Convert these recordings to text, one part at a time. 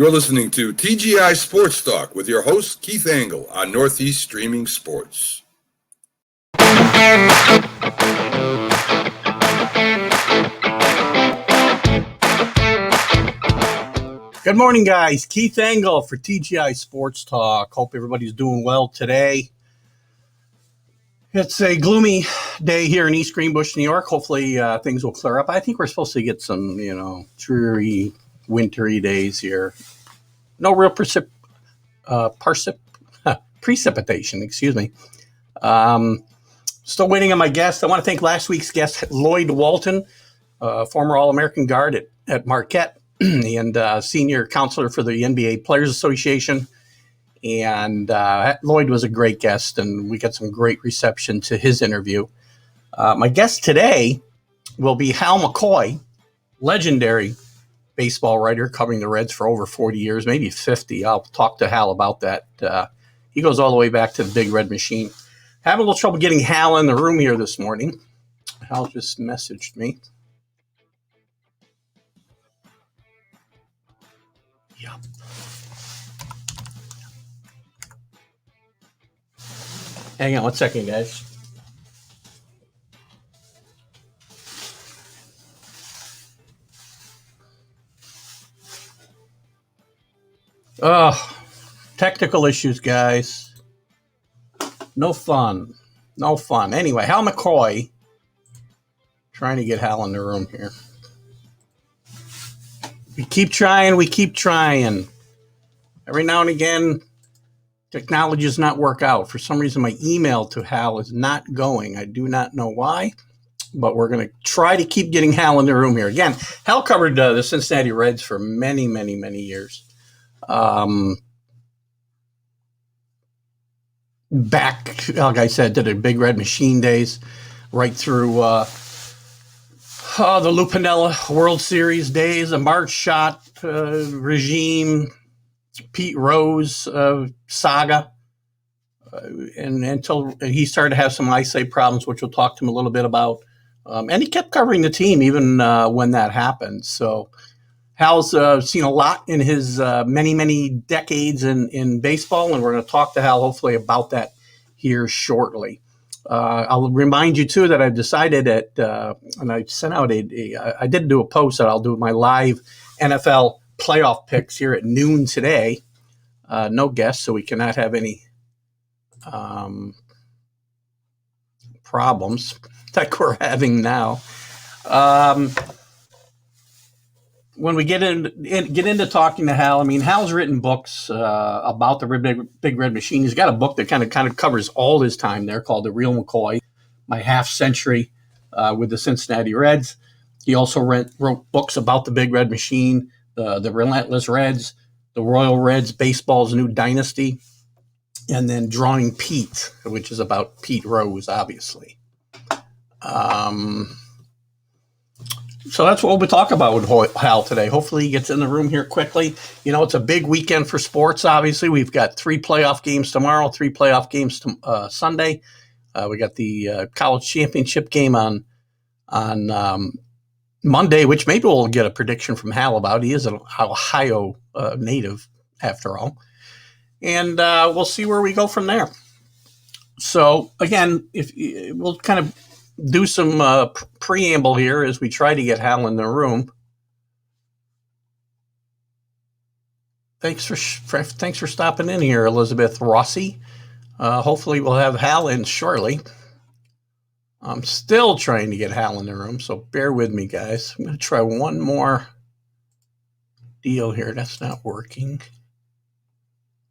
You're listening to TGI Sports Talk with your host, Keith Angle, on Northeast Streaming Sports. Good morning, guys. Keith Angle for TGI Sports Talk. Hope everybody's doing well today. It's a gloomy day here in East Greenbush, New York. Hopefully things will clear up. I think we're supposed to get some, dreary, wintry days here. No real precipitation, excuse me. Still waiting on my guest. I want to thank last week's guest, Lloyd Walton, former All-American guard at Marquette and senior counselor for the NBA Players Association. And Lloyd was a great guest, and we got some great reception to his interview. My guest today will be Hal Mccoy, legendary baseball writer covering the Reds for over 40 years, maybe 50. I'll talk to Hal about that. He goes all the way back to the Big Red Machine. Having a little trouble getting Hal in the room here this morning. Hal just messaged me. Yeah. Hang on one second, guys. Technical issues, guys. No fun. Anyway, Hal Mccoy. Trying to get Hal in the room here. We keep trying. Every now and again, technology does not work out. For some reason, my email to Hal is not going. I do not know why, but we're going to try to keep getting Hal in the room here. Again, Hal covered the Cincinnati Reds for many, many, many years. Back, like I said, to the Big Red Machine days, right through the Lou Piniella World Series days, the Mark Schott regime, Pete Rose saga, and until he started to have some eyesight problems, which we'll talk to him a little bit about. And he kept covering the team even when that happened. So Hal's seen a lot in his many, many decades in baseball, and we're going to talk to Hal hopefully about that here shortly. I'll remind you, too, that I've decided and I sent out I did do a post that I'll do my live NFL playoff picks here at noon today. No guests, so we cannot have any problems like we're having now. When we get into talking to Hal, I mean, Hal's written books about the Big Red Machine. He's got a book that kind of covers all his time there called The Real McCoy, My Half Century with the Cincinnati Reds. He also wrote books about the Big Red Machine, the Relentless Reds, the Royal Reds, Baseball's New Dynasty, and then Drawing Pete, which is about Pete Rose, obviously. So that's what we'll be talking about with Hal today. Hopefully he gets in the room here quickly. It's a big weekend for sports, obviously. We've got 3 playoff games tomorrow, 3 playoff games Sunday. We got the college championship game on Monday, which maybe we'll get a prediction from Hal about. He is an Ohio native, after all. And we'll see where we go from there. So, again, we'll kind of do some preamble here as we try to get Hal in the room. Thanks for stopping in here, Elizabeth Rossi. Hopefully we'll have Hal in shortly. I'm still trying to get Hal in the room, so bear with me, guys. I'm going to try one more deal here. That's not working.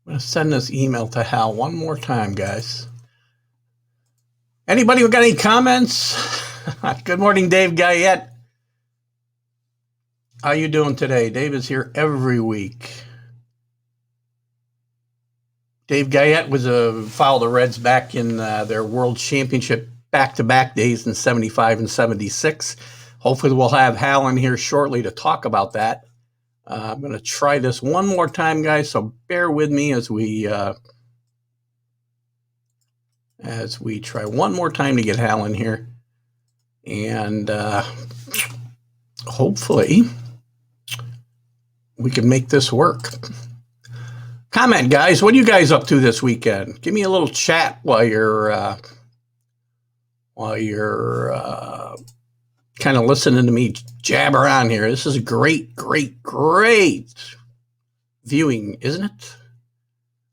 I'm going to send this email to Hal one more time, guys. Anybody who got any comments? Good morning, Dave Guyette. How you doing today? Dave is here every week. Dave Guyette followed the Reds back in their World Championship back-to-back days in 75 and 76. Hopefully we'll have Hal in here shortly to talk about that. I'm going to try this one more time, guys, so bear with me as we try one more time to get Hal in here. And hopefully we can make this work. Comment, guys. What are you guys up to this weekend? Give me a little chat while you're kind of listening to me jabber on here. This is a great viewing, isn't it?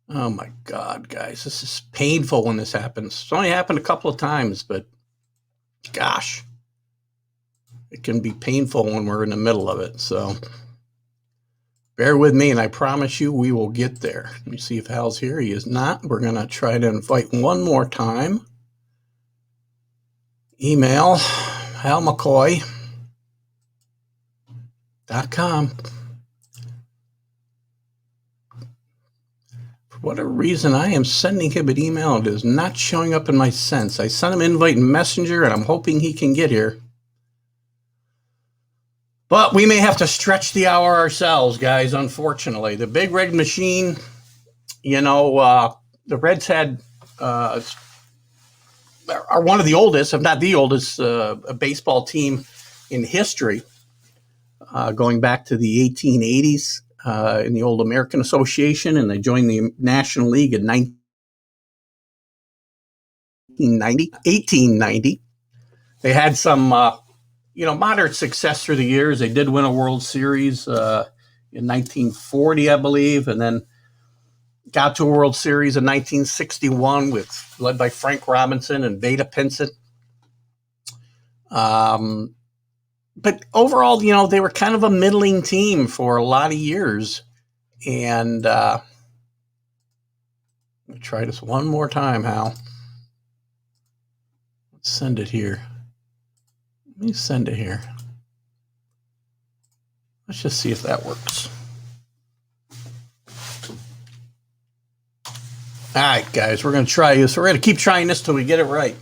Oh my God, guys, this is painful when this happens. It's only happened a couple of times, but gosh, it can be painful when we're in the middle of it. So bear with me, and I promise you we will get there. Let me see if Hal's here. He is not. We're going to try to invite one more time. Email Hal McCoy.com. For whatever reason, I am sending him an email. It is not showing up in my sends. I sent him an invite in Messenger, and I'm hoping he can get here. But we may have to stretch the hour ourselves, guys, unfortunately. The Big Red Machine, the Reds had are one of the oldest, if not the oldest, baseball team in history, going back to the 1880s in the old American Association, and they joined the National League in 1890. They had some, moderate success through the years. They did win a World Series in 1940, I believe, and then got to a World Series in 1961 led by Frank Robinson and Vada Pinson. But overall, they were kind of a middling team for a lot of years. And let me try this one more time, Hal. Let's send it here. Let me send it here. Let's just see if that works. All right, guys, we're going to try this. We're going to keep trying this till we get it right.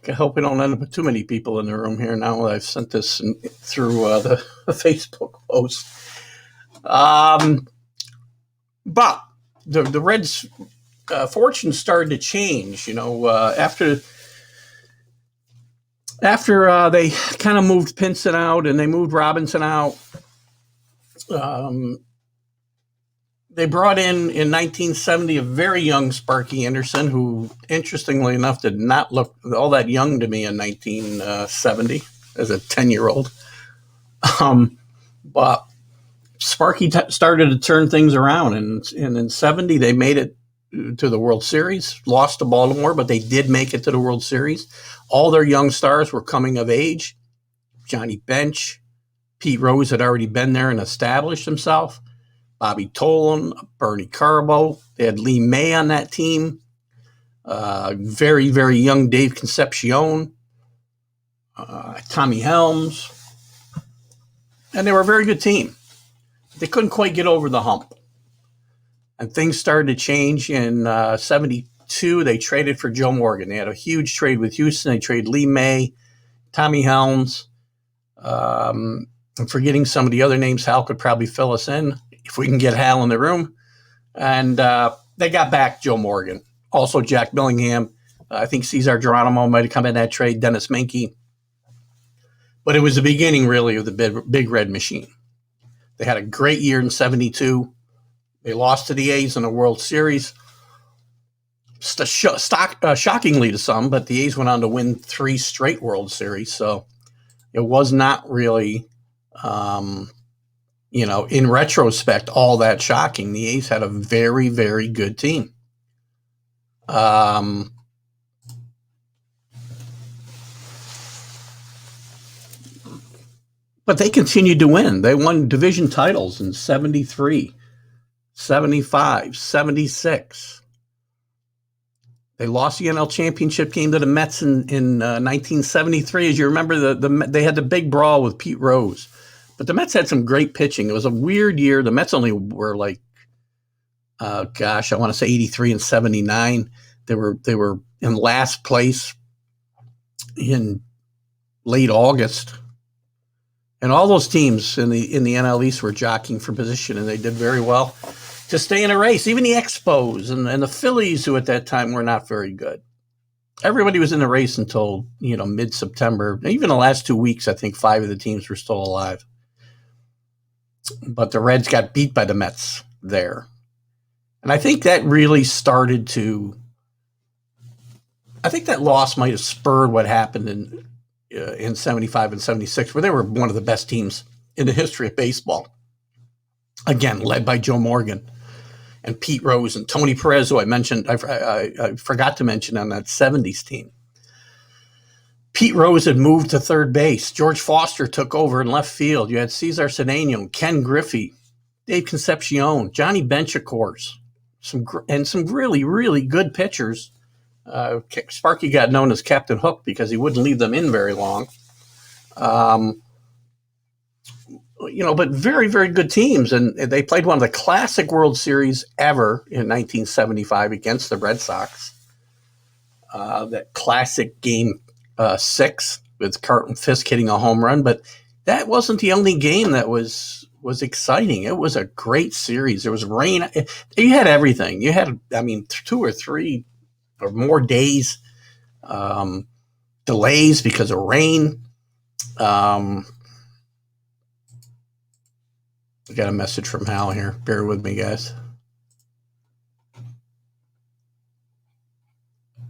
I hope we don't end up with too many people in the room here now that I've sent this through the Facebook post. But the Reds' fortune started to change, after they kind of moved Pinson out and they moved Robinson out. They brought in 1970 a very young Sparky Anderson, who, interestingly enough, did not look all that young to me in 1970 as a 10-year-old. But Sparky started to turn things around, and in 70 they made it to the World Series, lost to Baltimore, but they did make it to the World Series. All their young stars were coming of age. Johnny Bench, Pete Rose had already been there and established himself. Bobby Tolan, Bernie Carbo. They had Lee May on that team. Very, very young Dave Concepcion. Tommy Helms. And they were a very good team. They couldn't quite get over the hump. And things started to change in 72. They traded for Joe Morgan. They had a huge trade with Houston. They traded Lee May, Tommy Helms. I'm forgetting some of the other names. Hal could probably fill us in if we can get Hal in the room. And they got back Joe Morgan. Also Jack Billingham. I think Cesar Geronimo might have come in that trade. Dennis Menke. But it was the beginning, really, of the Big Red Machine. They had a great year in 72. They lost to the A's in the World Series. Shockingly to some, but the A's went on to win 3 straight World Series. So it was not really, in retrospect, all that shocking. The A's had a very, very good team. But they continued to win. They won division titles in 73, 75, 76. They lost the NL championship game to the Mets in 1973. As you remember, they had the big brawl with Pete Rose. But the Mets had some great pitching. It was a weird year. The Mets only were like, I want to say 83 and 79. They were in last place in late August. And all those teams in the NL East were jockeying for position, and they did very well to stay in a race. Even the Expos and the Phillies, who at that time were not very good. Everybody was in the race until, mid-September. Even the last 2 weeks, I think 5 of the teams were still alive. but the Reds got beat by the Mets there. And I think that really started to, I think that loss might have spurred what happened in 75 and 76, where they were one of the best teams in the history of baseball. Again, led by Joe Morgan and Pete Rose and Tony Perez, who I mentioned, I forgot to mention on that 70s team. Pete Rose had moved to third base. George Foster took over in left field. You had Cesar Cedeno, Ken Griffey, Dave Concepcion, Johnny Bench, of course, some really, really good pitchers. Sparky got known as Captain Hook because he wouldn't leave them in very long. But very, very good teams. And they played one of the classic World Series ever in 1975 against the Red Sox. That classic game 6 with Carlton Fisk hitting a home run. But that wasn't the only game that was exciting. It was a great series. There was rain. You had everything. You had, 2 or 3 or more days, delays because of rain. I got a message from Hal here. Bear with me, guys.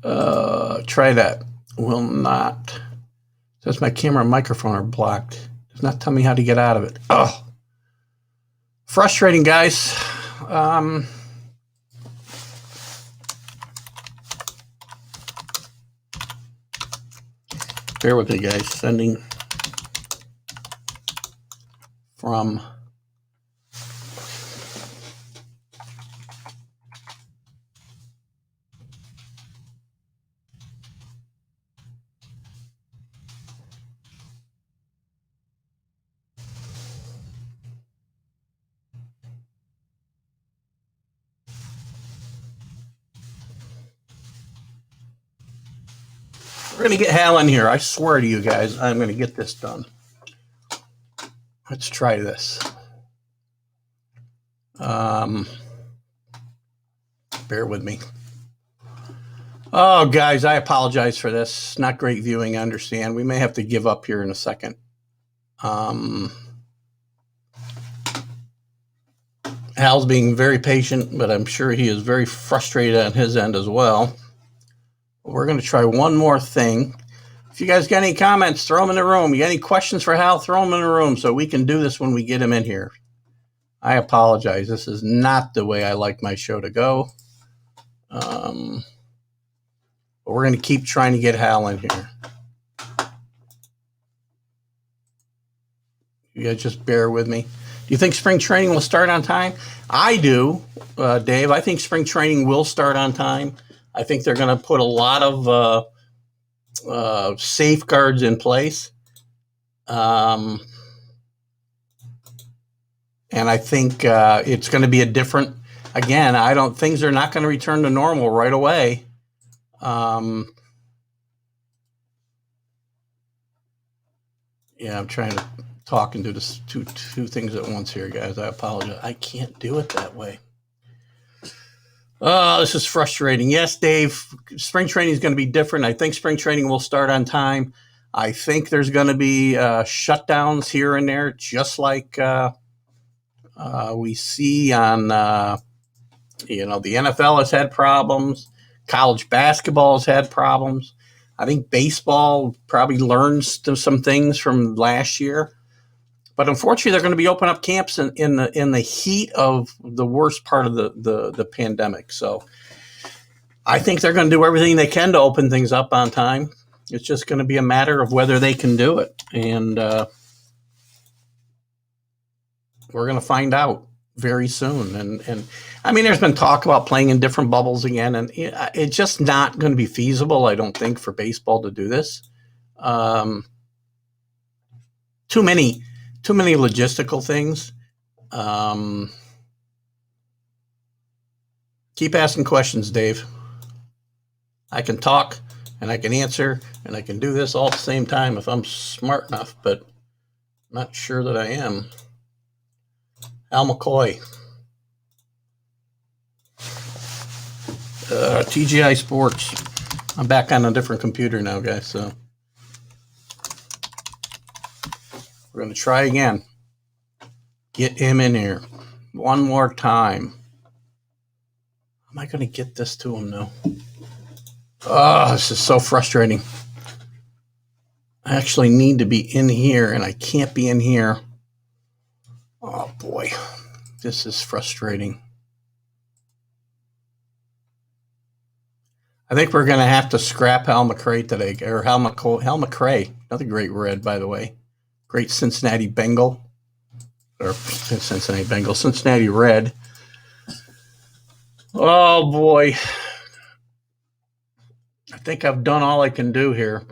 Try that. Will not. Says my camera and microphone are blocked. Does not tell me how to get out of it. Oh, frustrating, guys. Bear with me, guys. Sending from We're going to get Hal in here. I swear to you guys, I'm going to get this done. Let's try this. Bear with me. Oh, guys, I apologize for this. Not great viewing, I understand. We may have to give up here in a second. Hal's being very patient, but I'm sure he is very frustrated on his end as well. We're going to try one more thing. If you guys got any comments, throw them in the room. You got any questions for Hal, throw them in the room so we can do this when we get him in here. I apologize. This is not the way I like my show to go. But we're going to keep trying to get Hal in here. You guys just bear with me. Do you think spring training will start on time? I do, Dave. I think spring training will start on time. I think they're going to put a lot of safeguards in place. And I think it's going to be a different, again, things are not going to return to normal right away. Yeah, I'm trying to talk and do this two things at once here, guys. I apologize. I can't do it that way. Oh, this is frustrating. Yes, Dave, spring training is going to be different. I think spring training will start on time. I think there's going to be shutdowns here and there, just like we see on, the NFL has had problems. College basketball has had problems. I think baseball probably learns some things from last year. But unfortunately, they're going to be opening up camps in the heat of the worst part of the pandemic. So I think they're going to do everything they can to open things up on time. It's just going to be a matter of whether they can do it. And we're going to find out very soon. And I mean, there's been talk about playing in different bubbles again. And it's just not going to be feasible, I don't think, for baseball to do this. Too many logistical things. Keep asking questions, Dave. I can talk and I can answer and I can do this all at the same time if I'm smart enough, but I'm not sure that I am. Hal Mccoy. TGI Sports. I'm back on a different computer now, guys, so we're going to try again. Get him in here. One more time. Am I going to get this to him now? Oh, this is so frustrating. I actually need to be in here, and I can't be in here. Oh, boy. This is frustrating. I think we're going to have to scrap Hal Mccoy today, or Hal Mccoy, another great Red, by the way. Great Cincinnati Bengal, or Cincinnati Red. Oh, boy. I think I've done all I can do here.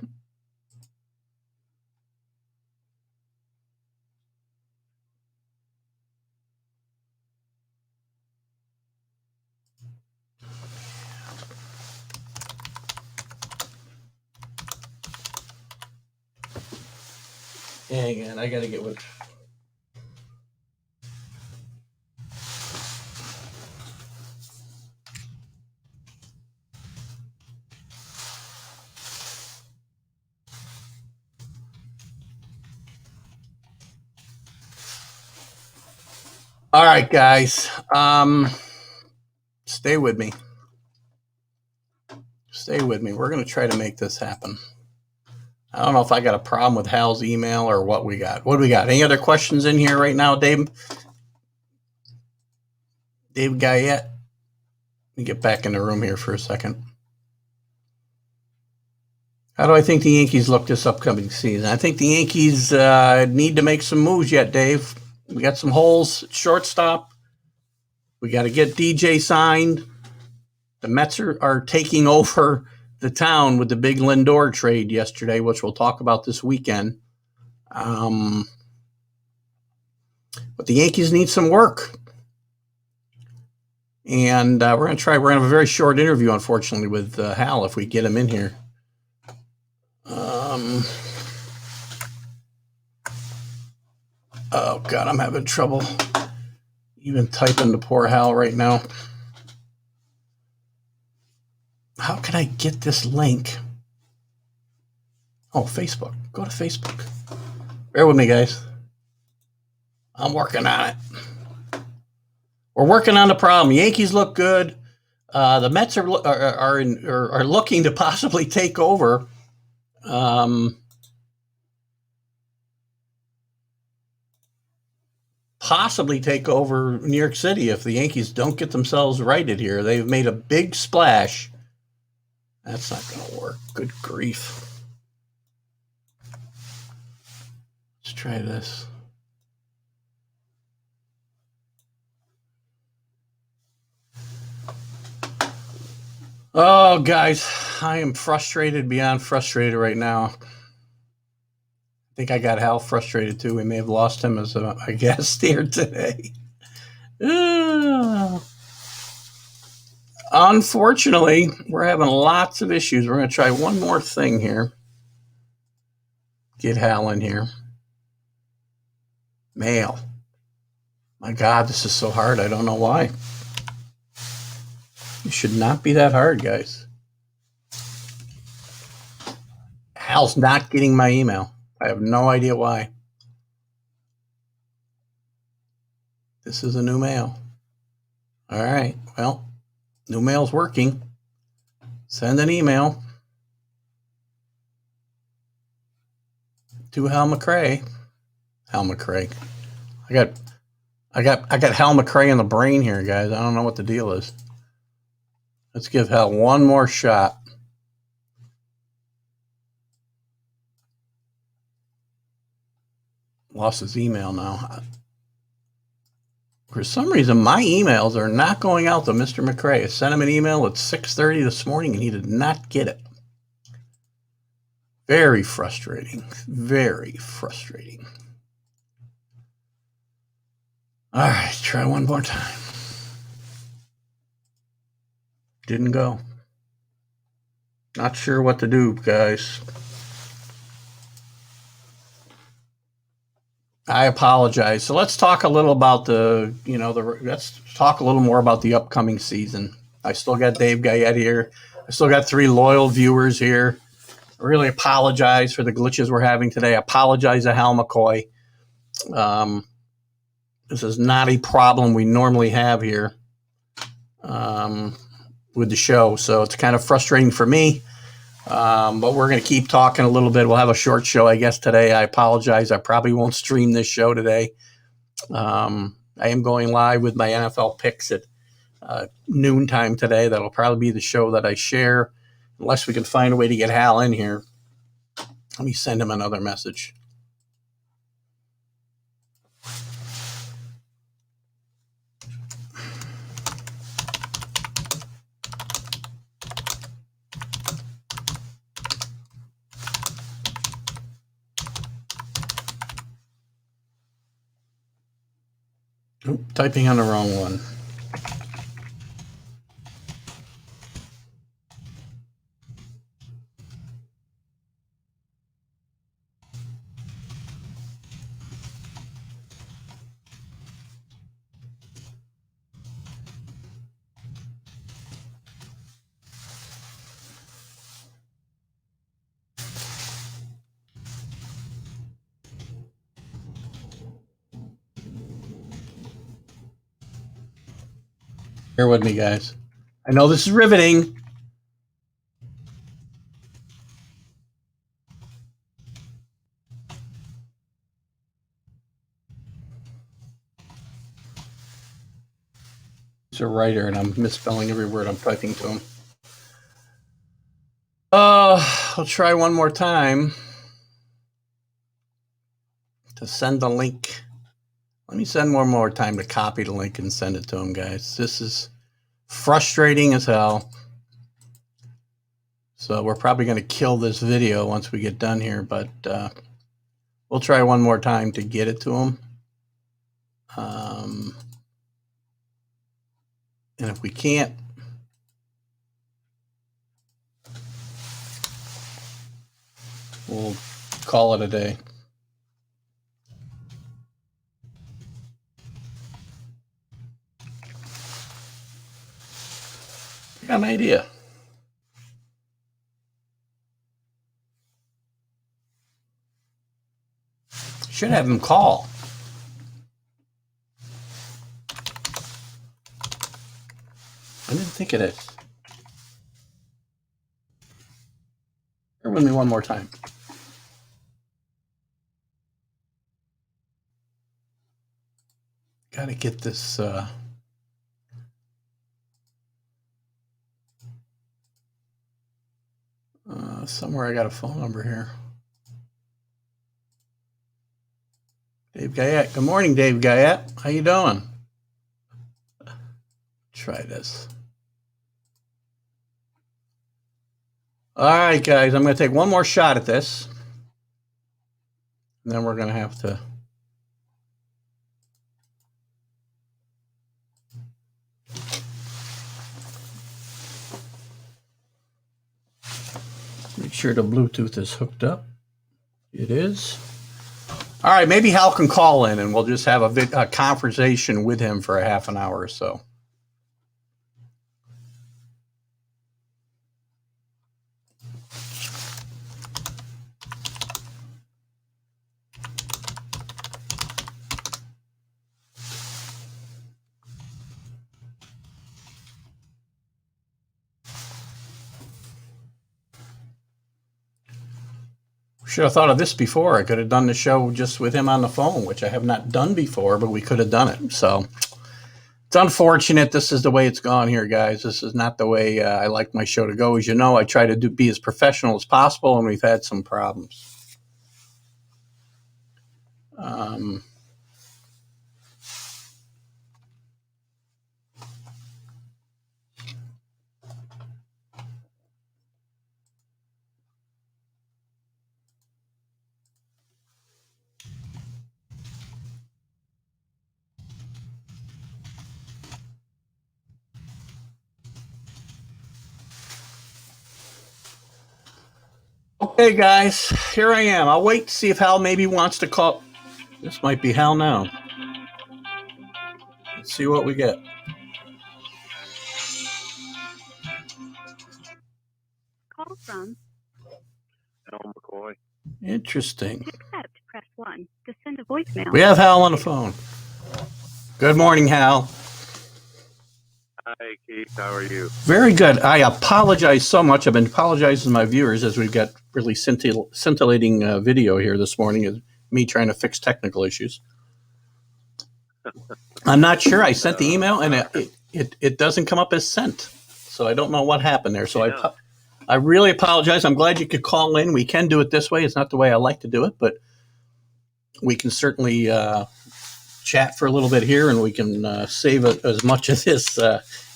Hang on, I got to get with... All right, guys. Stay with me. Stay with me. We're going to try to make this happen. I don't know if I got a problem with Hal's email or what we got. What do we got? Any other questions in here right now, Dave? Dave Guyette? Let me get back in the room here for a second. How do I think the Yankees look this upcoming season? I think the Yankees need to make some moves yet, Dave. We got some holes at shortstop. We got to get DJ signed. The Mets are taking over the town with the big Lindor trade yesterday, which we'll talk about this weekend. But the Yankees need some work. And we're going to have a very short interview, unfortunately, with Hal if we get him in here. Oh, God, I'm having trouble even typing to poor Hal right now. How can I get this link? Oh, Facebook. Go to Facebook. Bear with me, guys. I'm working on it. We're working on the problem. Yankees look good. The Mets are looking to possibly take over. Possibly take over New York City if the Yankees don't get themselves righted here. They've made a big splash. That's not going to work. Good grief. Let's try this. Oh, guys, I am frustrated beyond frustrated right now. I think I got Hal frustrated too. We may have lost him as a guest here today. Unfortunately, we're having lots of issues. We're going to try one more thing here. Get Hal in here. Mail. My God, this is so hard. I don't know why. It should not be that hard, guys. Hal's not getting my email. I have no idea why. This is a new mail. All right. Well, new mail's working. Send an email to Hal Mccoy. Hal Mccoy. I got Hal Mccoy in the brain here, guys. I don't know what the deal is. Let's give Hal one more shot. Lost his email now. For some reason, my emails are not going out to Mr. McCrae. I sent him an email at 6:30 this morning, and he did not get it. Very frustrating. Very frustrating. All right, try one more time. Didn't go. Not sure what to do, guys. I apologize. So let's talk a little about let's talk a little more about the upcoming season. I still got Dave Guyette here. I still got 3 loyal viewers here. I really apologize for the glitches we're having today. I apologize to Hal Mccoy. This is not a problem we normally have here with the show, so it's kind of frustrating for me. But we're going to keep talking a little bit. We'll have a short show, I guess, today. I apologize. I probably won't stream this show today. I am going live with my NFL picks at noontime today. That'll probably be the show that I share, unless we can find a way to get Hal in here. Let me send him another message. Oop, typing on the wrong one. Bear with me, guys. I know this is riveting. He's a writer, and I'm misspelling every word I'm typing to him. I'll try one more time to send the link. Let me send one more time to copy the link and send it to him, guys. This is frustrating as hell. So we're probably going to kill this video once we get done here, but we'll try one more time to get it to him. And if we can't, we'll call it a day. I got an idea. Should have him call. I didn't think of this. Bear with me one more time. Got to get this. Somewhere I got a phone number here. Dave Guyette. Good morning, Dave Guyette. How you doing? Try this. All right, guys. I'm going to take one more shot at this. And then we're going to have to... make sure the Bluetooth is hooked up. It is. All right, maybe Hal can call in and we'll just have a conversation with him for a half an hour or so. Should have thought of this before. I could have done the show just with him on the phone, which I have not done before, but we could have done it. So it's unfortunate. This is the way it's gone here, guys. This is not the way I like my show to go. As you know, I try to be as professional as possible, and we've had some problems. Okay, guys, here I am. I'll wait to see if Hal maybe wants to call. This might be Hal now. Let's see what we get. Call from Hal Mccoy. Interesting. To accept, press 1. To send a voicemail. We have Hal on the phone. Good morning, Hal. Hi, Keith. How are you? Very good. I apologize so much. I've been apologizing to my viewers as we've got really scintillating video here this morning of me trying to fix technical issues. I'm not sure. I sent the email and it doesn't come up as sent. So I don't know what happened there. So I really apologize. I'm glad you could call in. We can do it this way. It's not the way I like to do it, but we can certainly chat for a little bit here, and we can save as much of this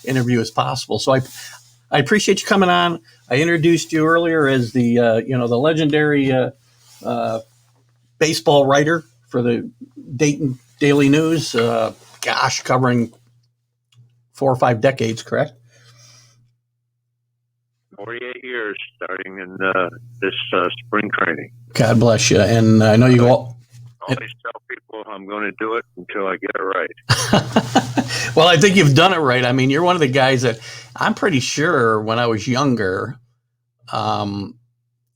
interview as possible. So I appreciate you coming on. I introduced you earlier as the the legendary baseball writer for the Dayton Daily News. Covering 4 or 5 decades, correct? 48 years, starting in this spring training. God bless you. And I know you all. I always tell people I'm going to do it until I get it right. Well, I think you've done it right. I mean, you're one of the guys that I'm pretty sure when I was younger,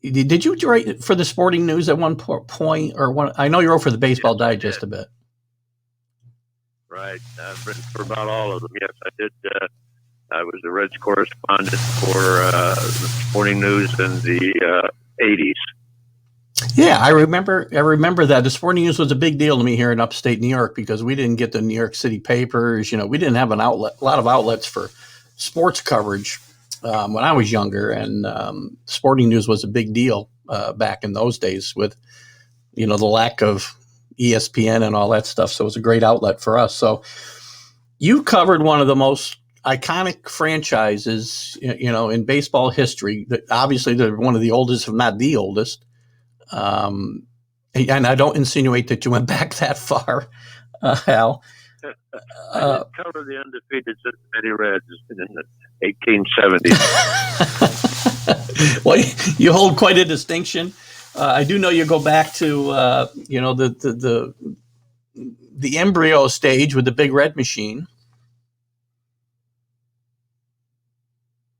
did you write for the Sporting News at one point? I know you wrote for the Baseball Digest a bit. Right. I've written for about all of them. Yes, I did. I was the Reds correspondent for the Sporting News in the 80s. Yeah, I remember that. The Sporting News was a big deal to me here in upstate New York because we didn't get the New York City papers. We didn't have a lot of outlets for sports coverage when I was younger, and Sporting News was a big deal back in those days with the lack of ESPN and all that stuff. So it was a great outlet for us. So you covered one of the most iconic franchises, in baseball history. Obviously, they're one of the oldest, if not the oldest. And I don't insinuate that you went back that far, Hal. I did cover the undefeated Cincinnati Reds in the 1870s. Well, you hold quite a distinction. I do know you go back to the embryo stage with the Big Red Machine.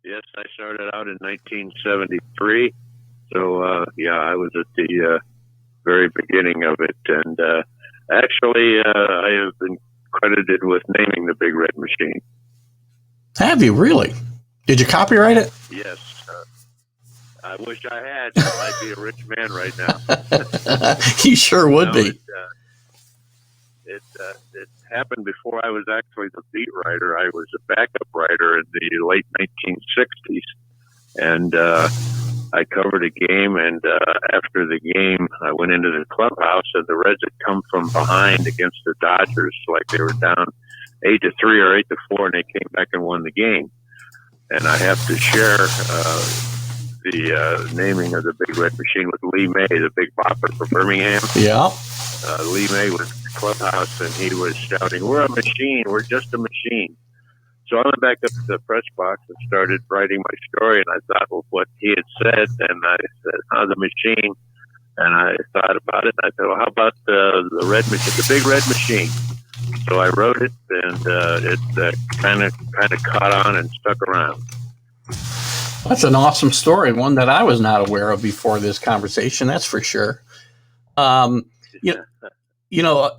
Yes, I started out in 1973. So, I was at the very beginning of it. And actually, I have been credited with naming the Big Red Machine. Have you really? Did you copyright it? Yes. I wish I had. I might be a rich man right now. You sure would be. It happened before I was actually the beat writer. I was a backup writer in the late 1960s. And I covered a game, and after the game, I went into the clubhouse, and the Reds had come from behind against the Dodgers, like they were down 8-3 or 8-4, and they came back and won the game. And I have to share the naming of the Big Red Machine with Lee May, the big bopper for Birmingham. Yeah. Lee May was in the clubhouse, and he was shouting, "We're a machine. We're just a machine." So I went back up to the press box and started writing my story, and I thought, well, what he had said, and I said, the machine, and I thought about it, and I thought, well, how about the red machine, the Big Red Machine? So I wrote it, and it kind of caught on and stuck around. That's an awesome story, one that I was not aware of before this conversation, that's for sure.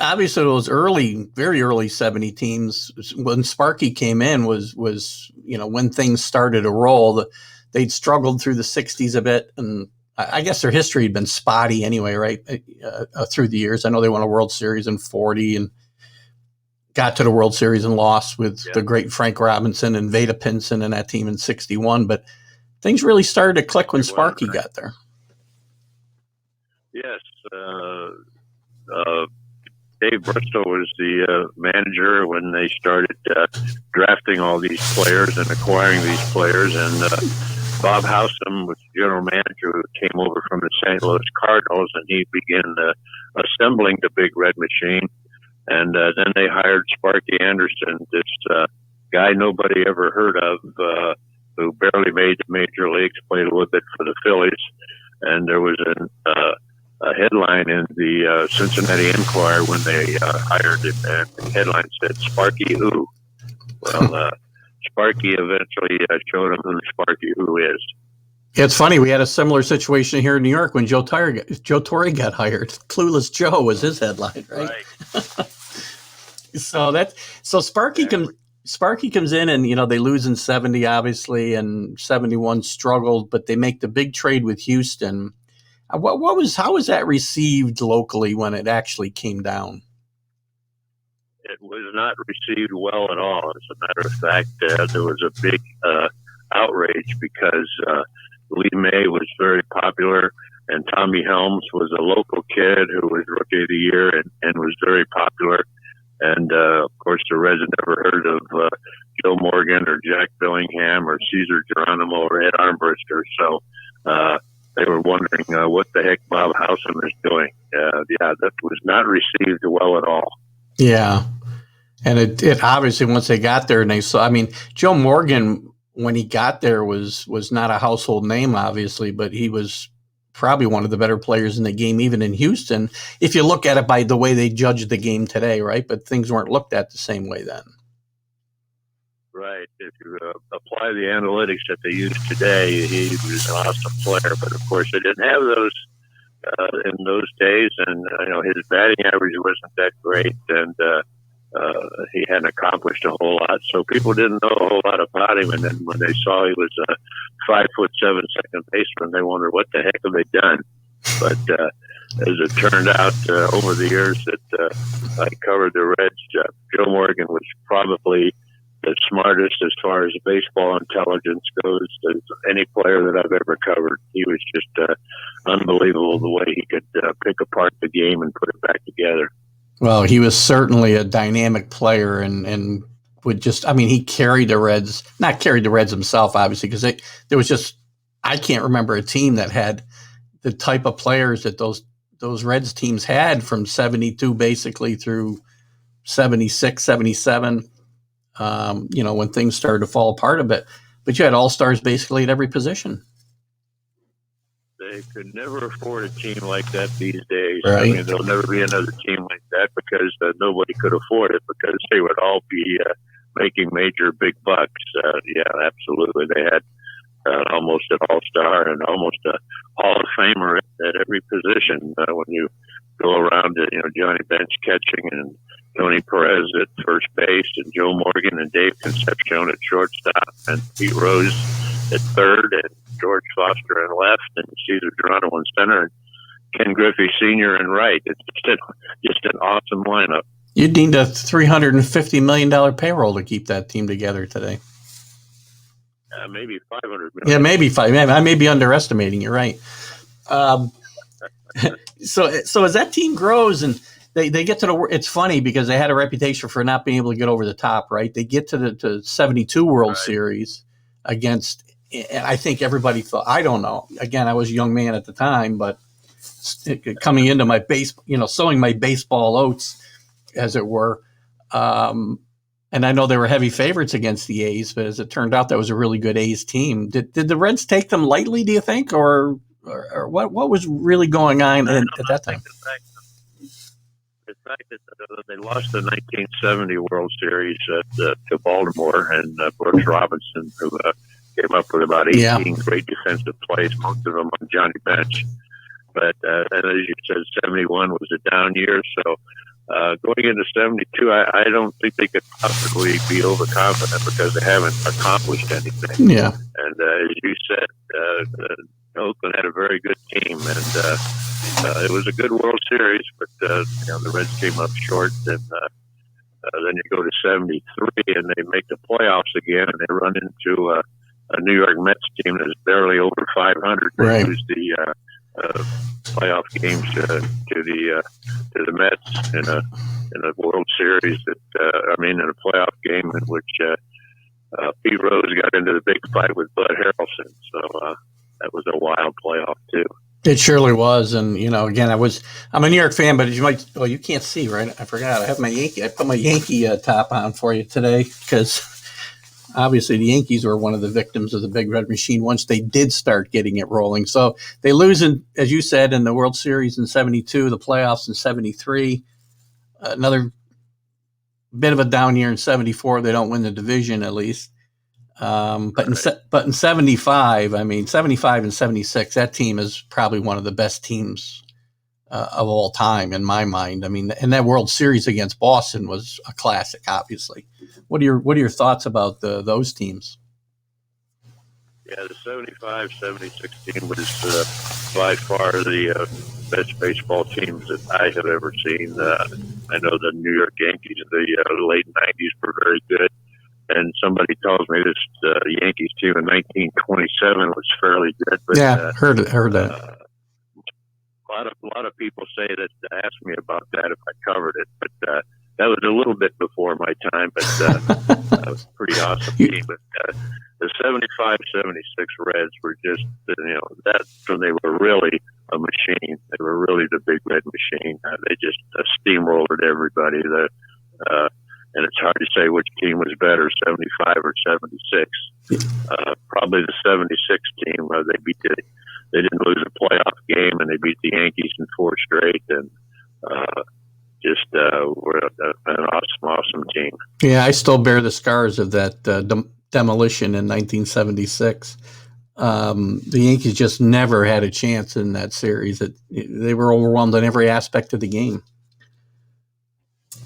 Obviously those very early 70 teams, when Sparky came in was when things started to roll. They'd struggled through the 60s a bit, and I guess their history had been spotty anyway, right? Through the years. I know they won a World Series in 40 and got to the World Series and lost with the great Frank Robinson and Vada Pinson and that team in 61, but things really started to click when Sparky got there. Yes. Dave Bristow was the manager when they started drafting all these players and acquiring these players, and Bob Howsam was the general manager who came over from the St. Louis Cardinals, and he began assembling the Big Red Machine. And then they hired Sparky Anderson, this guy nobody ever heard of, who barely made the major leagues, played a little bit for the Phillies. And there was a headline in the Cincinnati Enquirer when they hired him, and the headline said, "Sparky who?" Well, Sparky eventually showed him who Sparky who is. It's funny. We had a similar situation here in New York when Joe Torre got hired. Clueless Joe was his headline, right? So Sparky comes in, and they lose in 70, obviously, and 71 struggled, but they make the big trade with Houston. How was that received locally when it actually came down? It was not received well at all. As a matter of fact, there was a big outrage because Lee May was very popular, and Tommy Helms was a local kid who was Rookie of the Year and was very popular. And, of course, the Reds had never heard of Joe Morgan or Jack Billingham or Cesar Geronimo or Ed Armbruster. So they were wondering what the heck Bob Howsam is doing. That was not received well at all. Yeah. And it obviously, once they got there and they saw, Joe Morgan, when he got there, was not a household name, obviously, but he was probably one of the better players in the game, even in Houston, if you look at it by the way they judge the game today, right? But things weren't looked at the same way then. Right. If you apply the analytics that they use today, he was an awesome player. But, of course, they didn't have those in those days. And, his batting average wasn't that great. And he hadn't accomplished a whole lot. So people didn't know a whole lot about him. And then when they saw he was a 5'7" second baseman, they wondered what the heck have they done. But as it turned out, over the years that I covered the Reds, Joe Morgan was probably the smartest as far as baseball intelligence goes as any player that I've ever covered. He was just unbelievable the way he could pick apart the game and put it back together. Well, he was certainly a dynamic player and would just, he carried the Reds, not carried the Reds himself, obviously, because there was just, I can't remember a team that had the type of players that those Reds teams had from 72 basically through 76, 77, when things started to fall apart a bit. But you had all-stars basically at every position. They could never afford a team like that these days. Right. There'll never be another team like that because nobody could afford it because they would all be making major big bucks. Absolutely. They had almost an all-star and almost a Hall of Famer at every position. When you go around to, Johnny Bench catching and Tony Perez at first base and Joe Morgan and Dave Concepcion at shortstop and Pete Rose at third and George Foster in left and Cesar Geronimo in center and Ken Griffey Sr. in right. It's just an awesome lineup. You'd need a $350 million payroll to keep that team together today. Maybe 500 million. Yeah, maybe five. I may be underestimating. You're right. So as that team grows and they get to it's funny because they had a reputation for not being able to get over the top, right? They get to the 72 World Series against, and I think everybody thought, I don't know. Again, I was a young man at the time, but coming into my sowing my baseball oats, as it were. And I know they were heavy favorites against the A's, but as it turned out, that was a really good A's team. Did the Reds take them lightly, do you think, or what was really going on at that time? The fact that they lost the 1970 World Series to Baltimore and Brooks Robinson, who came up with about 18 great defensive plays, most of them on Johnny Bench. But and as you said, 71 was a down year, so going into 72, I don't think they could possibly be overconfident because they haven't accomplished anything. Yeah. And as you said, Oakland had a very good team, and it was a good World Series, but the Reds came up short. And then you go to 73, and they make the playoffs again, and they run into a New York Mets team that's barely over 500. They lose the playoff games to the Mets in a World Series in a playoff game in which Pete Rose got into the big fight with Bud Harrelson. So that was a wild playoff too. It surely was, and again, I'm a New York fan, but you can't see, right? I forgot I have I put my Yankee top on for you today because obviously the Yankees were one of the victims of the Big Red Machine once they did start getting it rolling. So they lose, as you said, in the World Series in 72, the playoffs in 73, another bit of a down year in 74. They don't win the division at least. But in 75, 75 and 76, that team is probably one of the best teams of all time in my mind. I mean, and that World Series against Boston was a classic, obviously. What are your thoughts about those teams? Yeah, the 75-76 team was by far the best baseball teams that I have ever seen. I know the New York Yankees of the late 90s were very good. And somebody tells me this Yankees team in 1927 was fairly good. But, yeah, heard that. A lot of people say that, ask me about that if I covered it, but that was a little bit before my time, but that was a pretty awesome team. But the 75-76 Reds were just, that's when they were really a machine. They were really the big red machine. They just steamrolled everybody. And it's hard to say which team was better, 75 or 76. Probably the 76 team. They didn't lose a playoff game, and they beat the Yankees in 4 straight, and were an awesome team. Yeah, I still bear the scars of that demolition in 1976. The Yankees just never had a chance in that series. They were overwhelmed in every aspect of the game.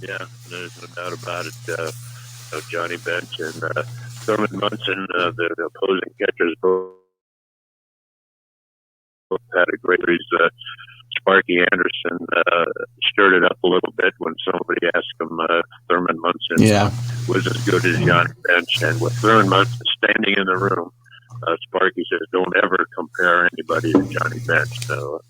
Yeah, there's no doubt about it. Johnny Bench and Thurman Munson, the opposing catchers, both had a great series. Sparky Anderson stirred it up a little bit when somebody asked him, Thurman Munson was as good as Johnny Bench. And with Thurman Munson standing in the room, Sparky says, don't ever compare anybody to Johnny Bench. But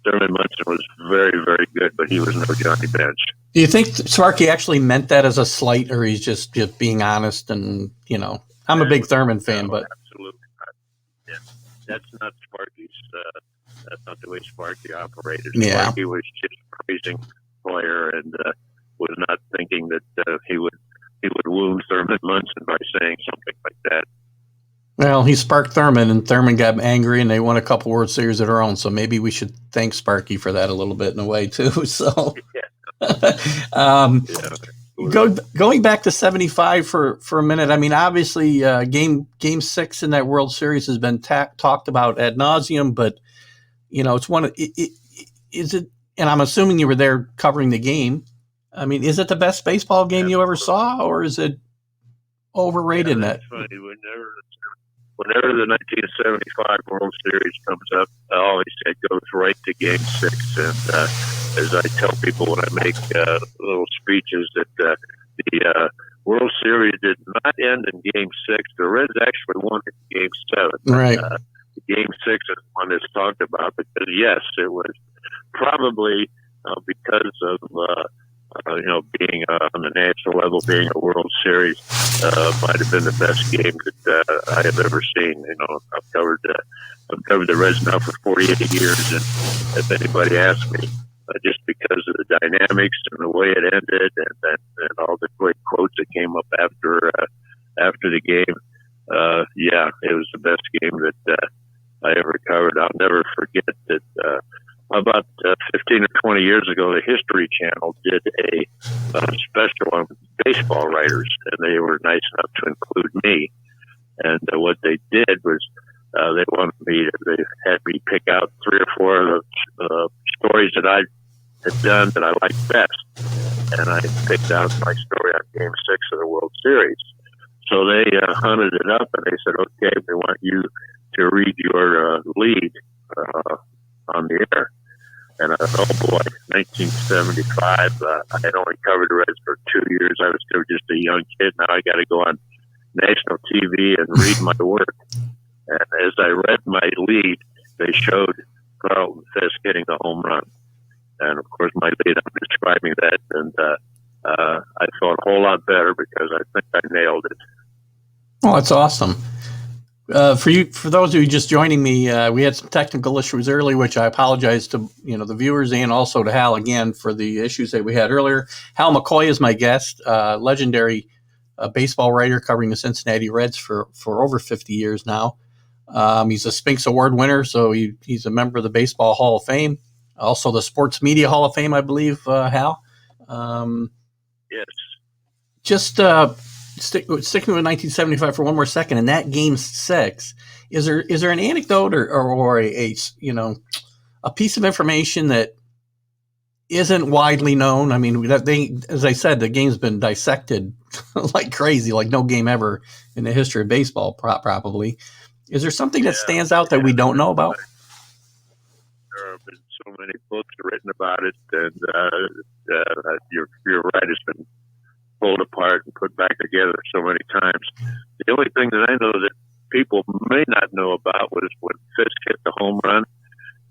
Thurman Munson was very, very good, but he was no Johnny Bench. Do you think Sparky actually meant that as a slight, or he's just being honest? And, I'm a big Thurman fan, but absolutely not. Yeah, that's not Sparky's. That's not the way Sparky operated. Yeah. Sparky was just a praising player and was not thinking that he would wound Thurman Munson by saying something like that. Well, he sparked Thurman, and Thurman got angry, and they won a couple World Series of their own. So maybe we should thank Sparky for that a little bit in a way too. So, going back to 75 for a minute. I mean, obviously, game 6 in that World Series has been talked about ad nauseum, but it's one. Is it? And I'm assuming you were there covering the game. I mean, is it the best baseball game you ever saw, or is it overrated? That's funny. Whenever the 1975 World Series comes up, I always say it goes right to Game 6. And as I tell people when I make little speeches, that the World Series did not end in Game 6. The Reds actually won in Game 7. Right. Game 6 is one that's talked about because, yes, it was probably because of being on the national level, being a World Series, might have been the best game that I have ever seen. I've covered the Reds now for 48 years, and if anybody asks me, just because of the dynamics and the way it ended, and all the great quotes that came up after the game, it was the best game that I ever covered. I'll never forget that. About 15 or 20 years ago, the History Channel did a special on baseball writers, and they were nice enough to include me. And what they did was they had me pick out 3 or 4 of the stories that I had done that I liked best. And I picked out my story on Game 6 of the World Series. So they hunted it up, and they said, okay, we want you to read your lead on the air. And oh boy, 1975, I had only covered the Reds for 2 years. I was still just a young kid. Now I got to go on national TV and read my work. And as I read my lead, they showed Carlton Fisk hitting a home run. And of course, my lead, I'm describing that. And I felt a whole lot better because I think I nailed it. Oh, that's awesome. For those of you just joining me, we had some technical issues earlier, which I apologize to the viewers and also to Hal again for the issues that we had earlier. Hal Mccoy is my guest, legendary baseball writer covering the Cincinnati Reds for over 50 years now. He's a Spinks Award winner, so he's a member of the Baseball Hall of Fame, also the Sports Media Hall of Fame, I believe. Hal. Yes. Just. Sticking with 1975 for one more second, in that Game 6, is there an anecdote or a a piece of information that isn't widely known. I mean, as I said, the game's been dissected like crazy, like no game ever in the history of baseball, probably. Is there something that stands out that we don't know about? There have been so many books written about it, and you're right. It's been pulled apart and put back together so many times. The only thing that I know that people may not know about was when Fisk hit the home run.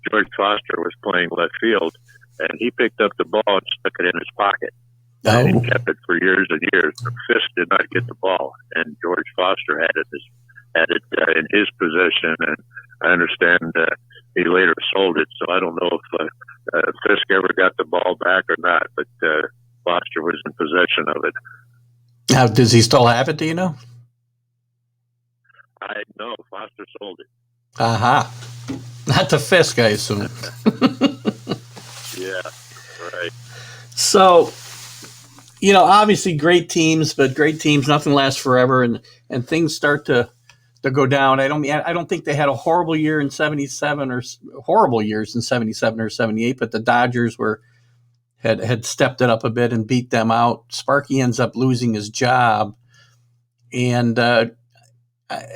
George Foster was playing left field, and he picked up the ball and stuck it in his pocket. Oh. And he kept it for years and years. But Fisk did not get the ball, and George Foster had it in his possession. And I understand he later sold it, so I don't know if Fisk ever got the ball back or not. But Foster was in possession of it. Now, does he still have it? Do you know? I know Foster sold it. Aha. Not to Fisk, I assume. Yeah, right. So, obviously great teams, but great teams, nothing lasts forever, and things start to go down. I don't think they had a horrible year in 77 or horrible years in 77 or 78, but the Dodgers had stepped it up a bit and beat them out. Sparky ends up losing his job, and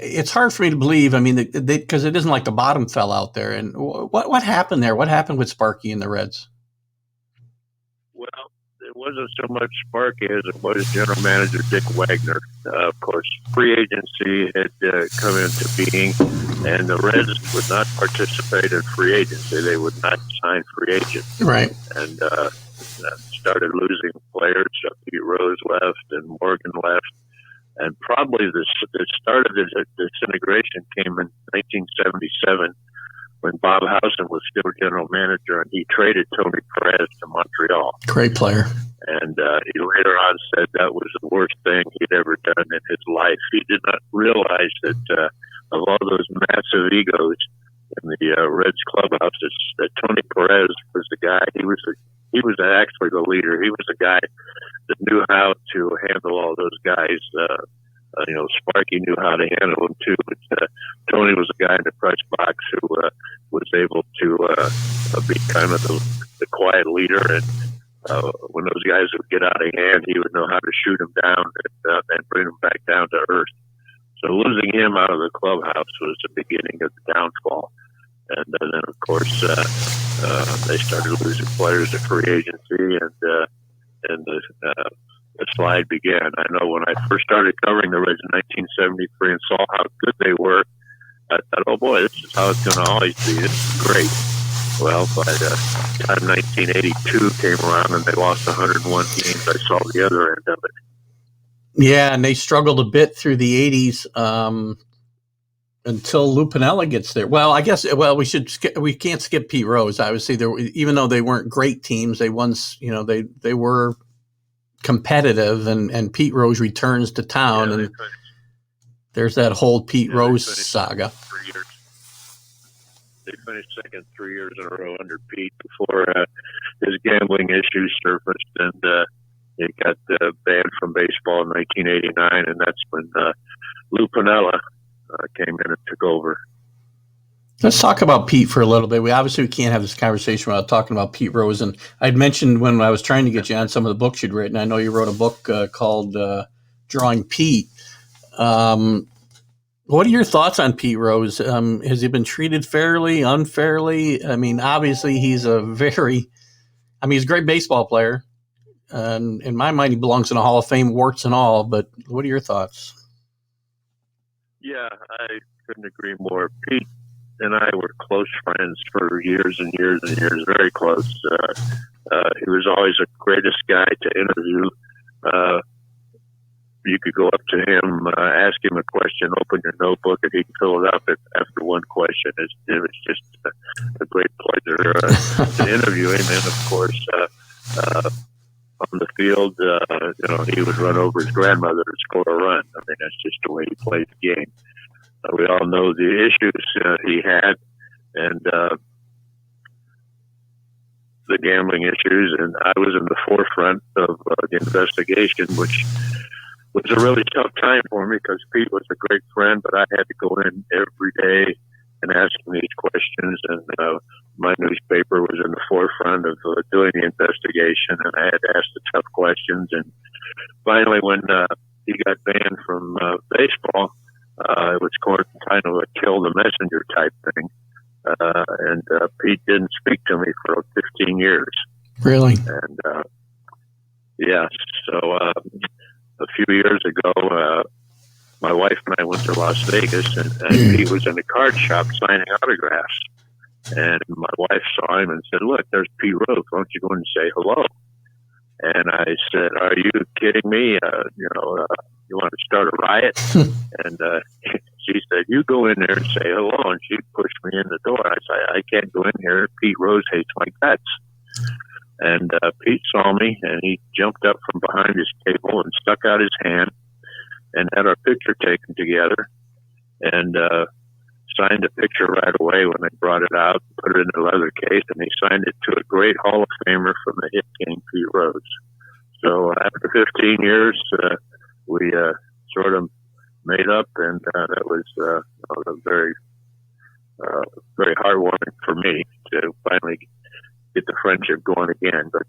it's hard for me to believe. I mean, because it isn't like the bottom fell out there. And what happened there? What happened with Sparky and the Reds? Well, it wasn't so much Sparky as it was general manager Dick Wagner. Of course, free agency had come into being, and the Reds would not participate in free agency. They would not sign free agents. Right. And started losing players. Pete Rose left and Morgan left. And probably the start of the disintegration came in 1977 when Bob Housen was still general manager, and he traded Tony Perez to Montreal. Great player. And he later on said that was the worst thing he'd ever done in his life. He did not realize that of all those massive egos in the Reds clubhouse, that Tony Perez was the guy. He was actually the leader. He was the guy that knew how to handle all those guys. Sparky knew how to handle them too, but Tony was the guy in the press box who was able to be kind of the quiet leader. And when those guys would get out of hand, he would know how to shoot them down and bring them back down to earth. So losing him out of the clubhouse was the beginning of the downfall. And then, of course, they started losing players to free agency, and the slide began. I know when I first started covering the Reds in 1973 and saw how good they were, I thought, oh boy, this is how it's going to always be. This is great. Well, by the time 1982 came around and they lost 101 games, I saw the other end of it. Yeah, and they struggled a bit through the 80s until Lou Piniella gets there. Well, I guess we can't skip Pete Rose. Obviously, even though they weren't great teams, they once they were competitive, and Pete Rose returns to town, and there's that whole Pete Rose saga. They finished second 3 years in a row under Pete before his gambling issues surfaced, and he got banned from baseball in 1989, and that's when Lou Piniella came in and took over. Let's talk about Pete for a little bit. We can't have this conversation without talking about Pete Rose. And I'd mentioned when I was trying to get you on some of the books you'd written, I know you wrote a book called Drawing Pete. What are your thoughts on Pete Rose? Has he been treated fairly, unfairly? I mean, obviously he's a great baseball player. And in my mind, he belongs in a Hall of Fame, warts and all. But what are your thoughts? Yeah, I couldn't agree more. Pete and I were close friends for years and years and years, very close. He was always the greatest guy to interview. You could go up to him, ask him a question, open your notebook, and he can fill it up after one question. It was just a great pleasure to interview him. And, of course, on the field, he would run over his grandmother to score a run. I mean, that's just the way he played the game. We all know the issues he had, and the gambling issues, and I was in the forefront of the investigation, which was a really tough time for me because Pete was a great friend, but I had to go in every day and asking these questions. And my newspaper was in the forefront of doing the investigation, and I had to ask the tough questions. And finally, when he got banned from baseball, it was kind of a kill the messenger type thing. And Pete didn't speak to me for 15 years. Really? And yeah, so a few years ago, my wife and I went to Las Vegas, and Pete was in the card shop signing autographs. And my wife saw him and said, "Look, there's Pete Rose. Why don't you go in and say hello?" And I said, "Are you kidding me? You want to start a riot?" And she said, "You go in there and say hello." And she pushed me in the door. I said, "I can't go in here. Pete Rose hates my guts." And Pete saw me, and he jumped up from behind his table and stuck out his hand and had our picture taken together, and signed a picture right away when I brought it out, put it in a leather case, and he signed it to a great Hall of Famer from the hit king, Pete Rose. So after 15 years, we sort of made up, and that was very, very heartwarming for me to finally get the friendship going again. But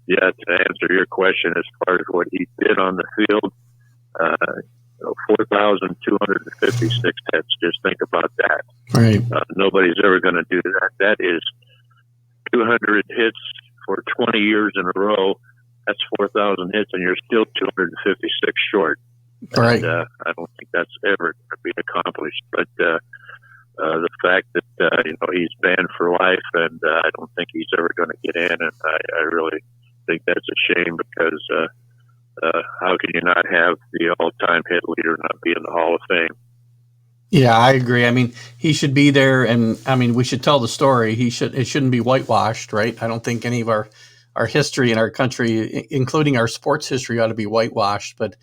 yeah, to answer your question, as far as what he did on the field, 4,256 hits. Just think about that. Right. Nobody's ever going to do that. That is 200 hits for 20 years in a row. That's 4,000 hits, and you're still 256 short. Right. And, I don't think that's ever going to be accomplished. But the fact that he's banned for life, and I don't think he's ever going to get in, and I really think that's a shame, because how can you not have the all-time hit leader not be in the Hall of Fame? Yeah, I agree. I mean, he should be there, and I mean, we should tell the story. It shouldn't be whitewashed, right? I don't think any of our history in our country, including our sports history, ought to be whitewashed. But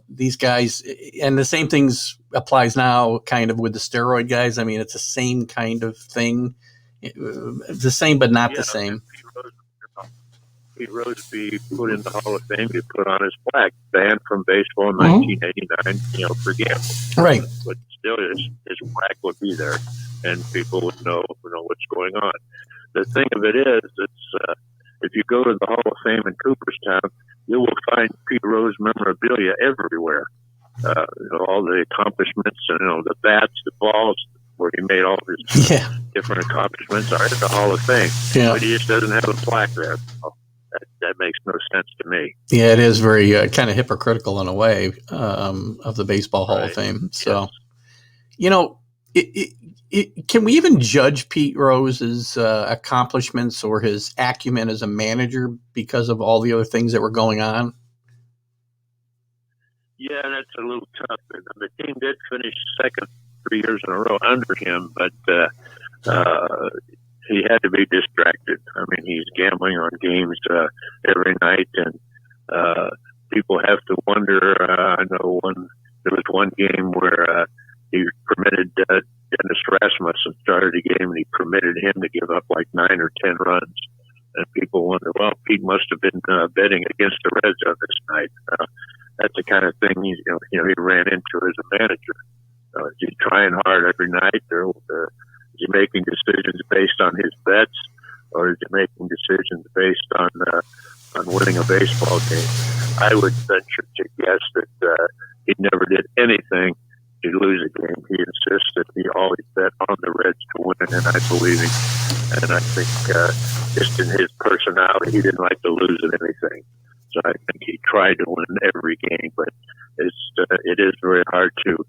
these guys, and the same things applies now, kind of with the steroid guys. I mean, it's the same kind of thing, the same but not the same. Pete Rose be put in the Hall of Fame, be put on his plaque, banned from baseball in 1989, for gambling. Right. But still, his plaque would be there, and people would know what's going on. The thing of it is, it's if you go to the Hall of Fame in Cooperstown, you will find Pete Rose memorabilia everywhere. All the accomplishments, and the bats, the balls, where he made all his different accomplishments are in the Hall of Fame. Yeah. But he just doesn't have a plaque there. That makes no sense to me. Yeah, it is very kind of hypocritical in a way of the Baseball Hall of Fame. So, can we even judge Pete Rose's accomplishments or his acumen as a manager because of all the other things that were going on? Yeah, that's a little tough. The team did finish second 3 years in a row under him, but he had to be distracted. I mean, he's gambling on games every night, and people have to wonder. I know there was one game where he permitted Dennis Rasmussen started a game, and he permitted him to give up like 9 or 10 runs. And people wonder, well, Pete must have been betting against the Reds on this night. That's the kind of thing he ran into as a manager. Is he trying hard every night, or is he making decisions based on his bets, or is he making decisions based on winning a baseball game? I would venture to guess that he never did anything to lose a game. He insisted he always bet on the Reds to win, and I believe him. And I think just in his personality, he didn't like to lose at anything. So I think he tried to win every game, but it is very hard to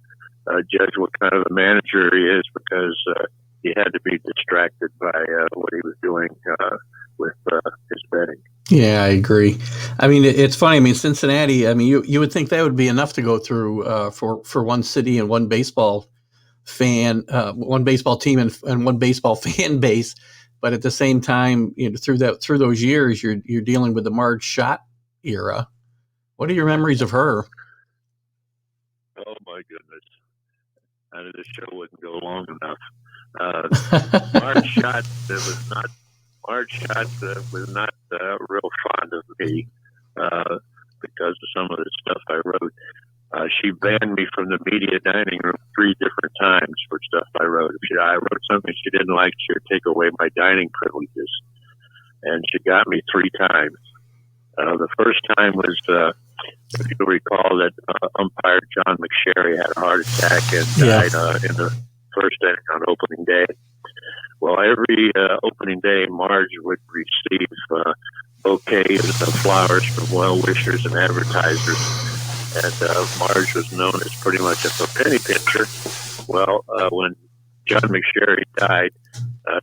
judge what kind of a manager he is, because he had to be distracted by what he was doing with his betting. Yeah, I agree. I mean, it's funny. I mean, Cincinnati, I mean, you would think that would be enough to go through for one city and one baseball fan, one baseball team and one baseball fan base. But at the same time, through those years, you're dealing with the Marge Schott era. What are your memories of her? Oh my goodness! The show wouldn't go long enough. Marge Schott was not real fond of me because of some of the stuff I wrote. She banned me from the media dining room 3 different times for stuff I wrote. If I wrote something she didn't like, she would take away my dining privileges. And she got me 3 times. The first time was, if you recall, that umpire John McSherry had a heart attack and died in the first inning on opening day. Well, every opening day, Marge would receive bouquets of flowers from well-wishers and advertisers. And Marge was known as pretty much a penny pincher. Well, when John McSherry died,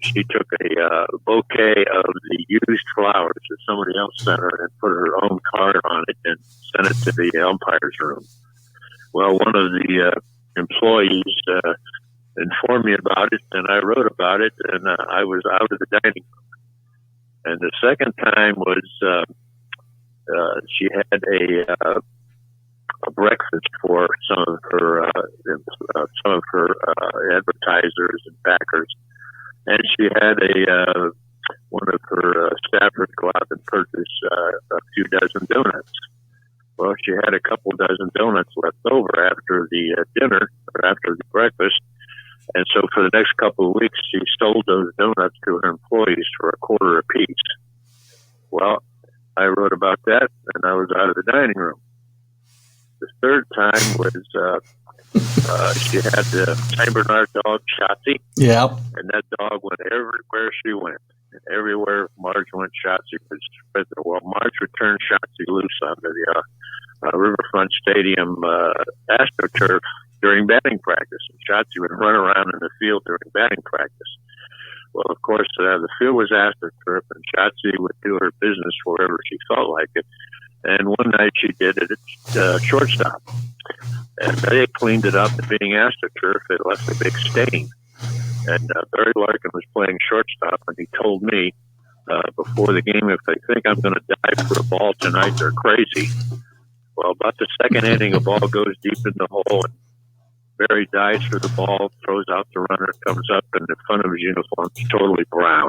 she took a bouquet of the used flowers that somebody else sent her and put her own card on it and sent it to the umpire's room. Well, one of the employees informed me about it, and I wrote about it, and I was out of the dining room. And the second time was she had a breakfast for some of her advertisers and backers, and she had one of her staffers go out and purchase a few dozen donuts. Well, she had a couple dozen donuts left over after the dinner or after the breakfast, and so for the next couple of weeks, she sold those donuts to her employees for a quarter apiece. Well, I wrote about that, and I was out of the dining room. The third time was she had the Saint Bernard dog, Shotzi. Yeah. And that dog went everywhere she went. And everywhere Marge went, Shotzi was with her. Well, Marge would turn Shotzi loose on the Riverfront Stadium AstroTurf during batting practice. And Shotzi would run around in the field during batting practice. Well, of course, the field was AstroTurf, and Shotzi would do her business wherever she felt like it. And one night she did it at shortstop. And they cleaned it up, and being AstroTurf, it left a big stain. And Barry Larkin was playing shortstop, and he told me before the game, if they think I'm going to dive for a ball tonight, they're crazy. Well, about the second inning, a ball goes deep in the hole, and Barry dives for the ball, throws out the runner, comes up, and the front of his uniform is totally brown.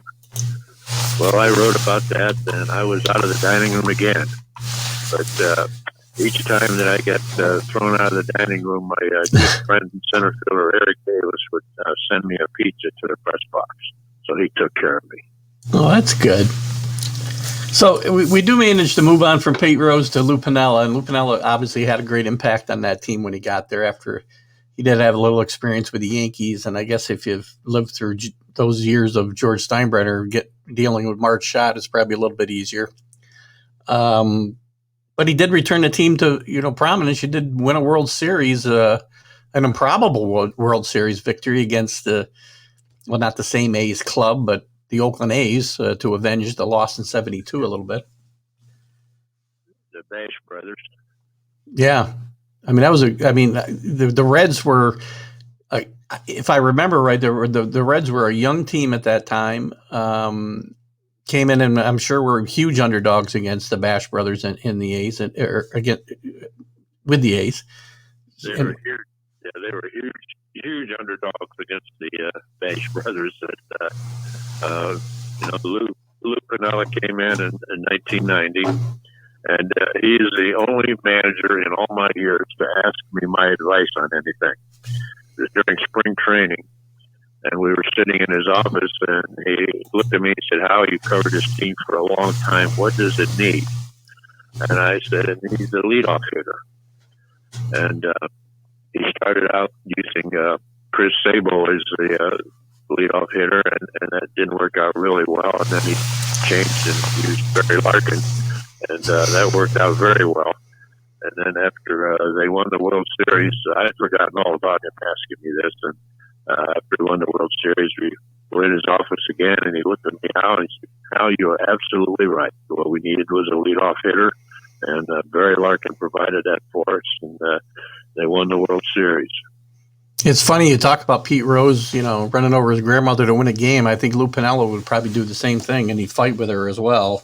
Well, I wrote about that, and I was out of the dining room again. But each time that I get thrown out of the dining room, my good friend and center fielder Eric Davis would send me a pizza to the press box. So he took care of me. Oh, that's good. So we do manage to move on from Pete Rose to Lou Piniella, and Lou Piniella obviously had a great impact on that team when he got there after he did have a little experience with the Yankees. And I guess if you've lived through those years of George Steinbrenner dealing with Marge Schott, it's probably a little bit easier. But he did return the team to, prominence. You did win a World Series, an improbable World Series victory against not the same A's club, but the Oakland A's to avenge the loss in '72 a little bit. The Bash brothers. Yeah. I mean, the Reds were, if I remember right, the Reds were a young team at that time. Came in and I'm sure were huge underdogs against the Bash brothers in the A's or again with the A's. They were huge. Yeah, they were huge underdogs against the Bash brothers. Lou Piniella came in 1990, and he is the only manager in all my years to ask me my advice on anything. It was during spring training. And we were sitting in his office, and he looked at me and said, "Hal, you covered this team for a long time. What does it need?" And I said, "It needs a leadoff hitter." And he started out using Chris Sabo as the leadoff hitter, and that didn't work out really well. And then he changed and used Barry Larkin, and that worked out very well. And then after they won the World Series, I had forgotten all about him asking me this, and after we won the World Series, we were in his office again, and he looked at me, Hal, and he said, "Hal, you are absolutely right. What we needed was a leadoff hitter, and Barry Larkin provided that for us, and they won the World Series." It's funny you talk about Pete Rose, running over his grandmother to win a game. I think Lou Piniella would probably do the same thing, and he'd fight with her as well.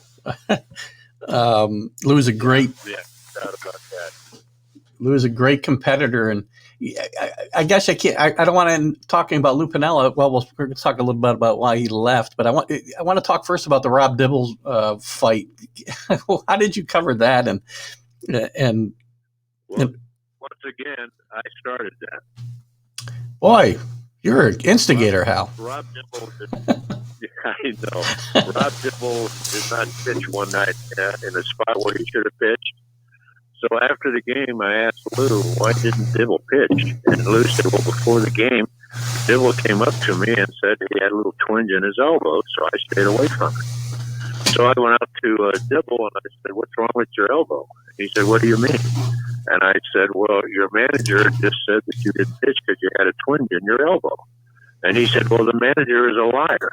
Lou's a great, doubt about that. Lou's a great competitor, and I guess I can't. I don't want to end talking about Lou Piniella. Well, we're going to talk a little bit about why he left, but I want to talk first about the Rob Dibble fight. How did you cover that? once again, I started that. Boy, you're an instigator, Hal. Rob Dibble, I know. Rob Dibble did not pitch one night in a spot where he should have pitched. So after the game, I asked Lou, why didn't Dibble pitch? And Lou said, well, before the game, Dibble came up to me and said he had a little twinge in his elbow, so I stayed away from it. So I went out to Dibble and I said, what's wrong with your elbow? He said, what do you mean? And I said, well, your manager just said that you didn't pitch because you had a twinge in your elbow. And he said, well, the manager is a liar.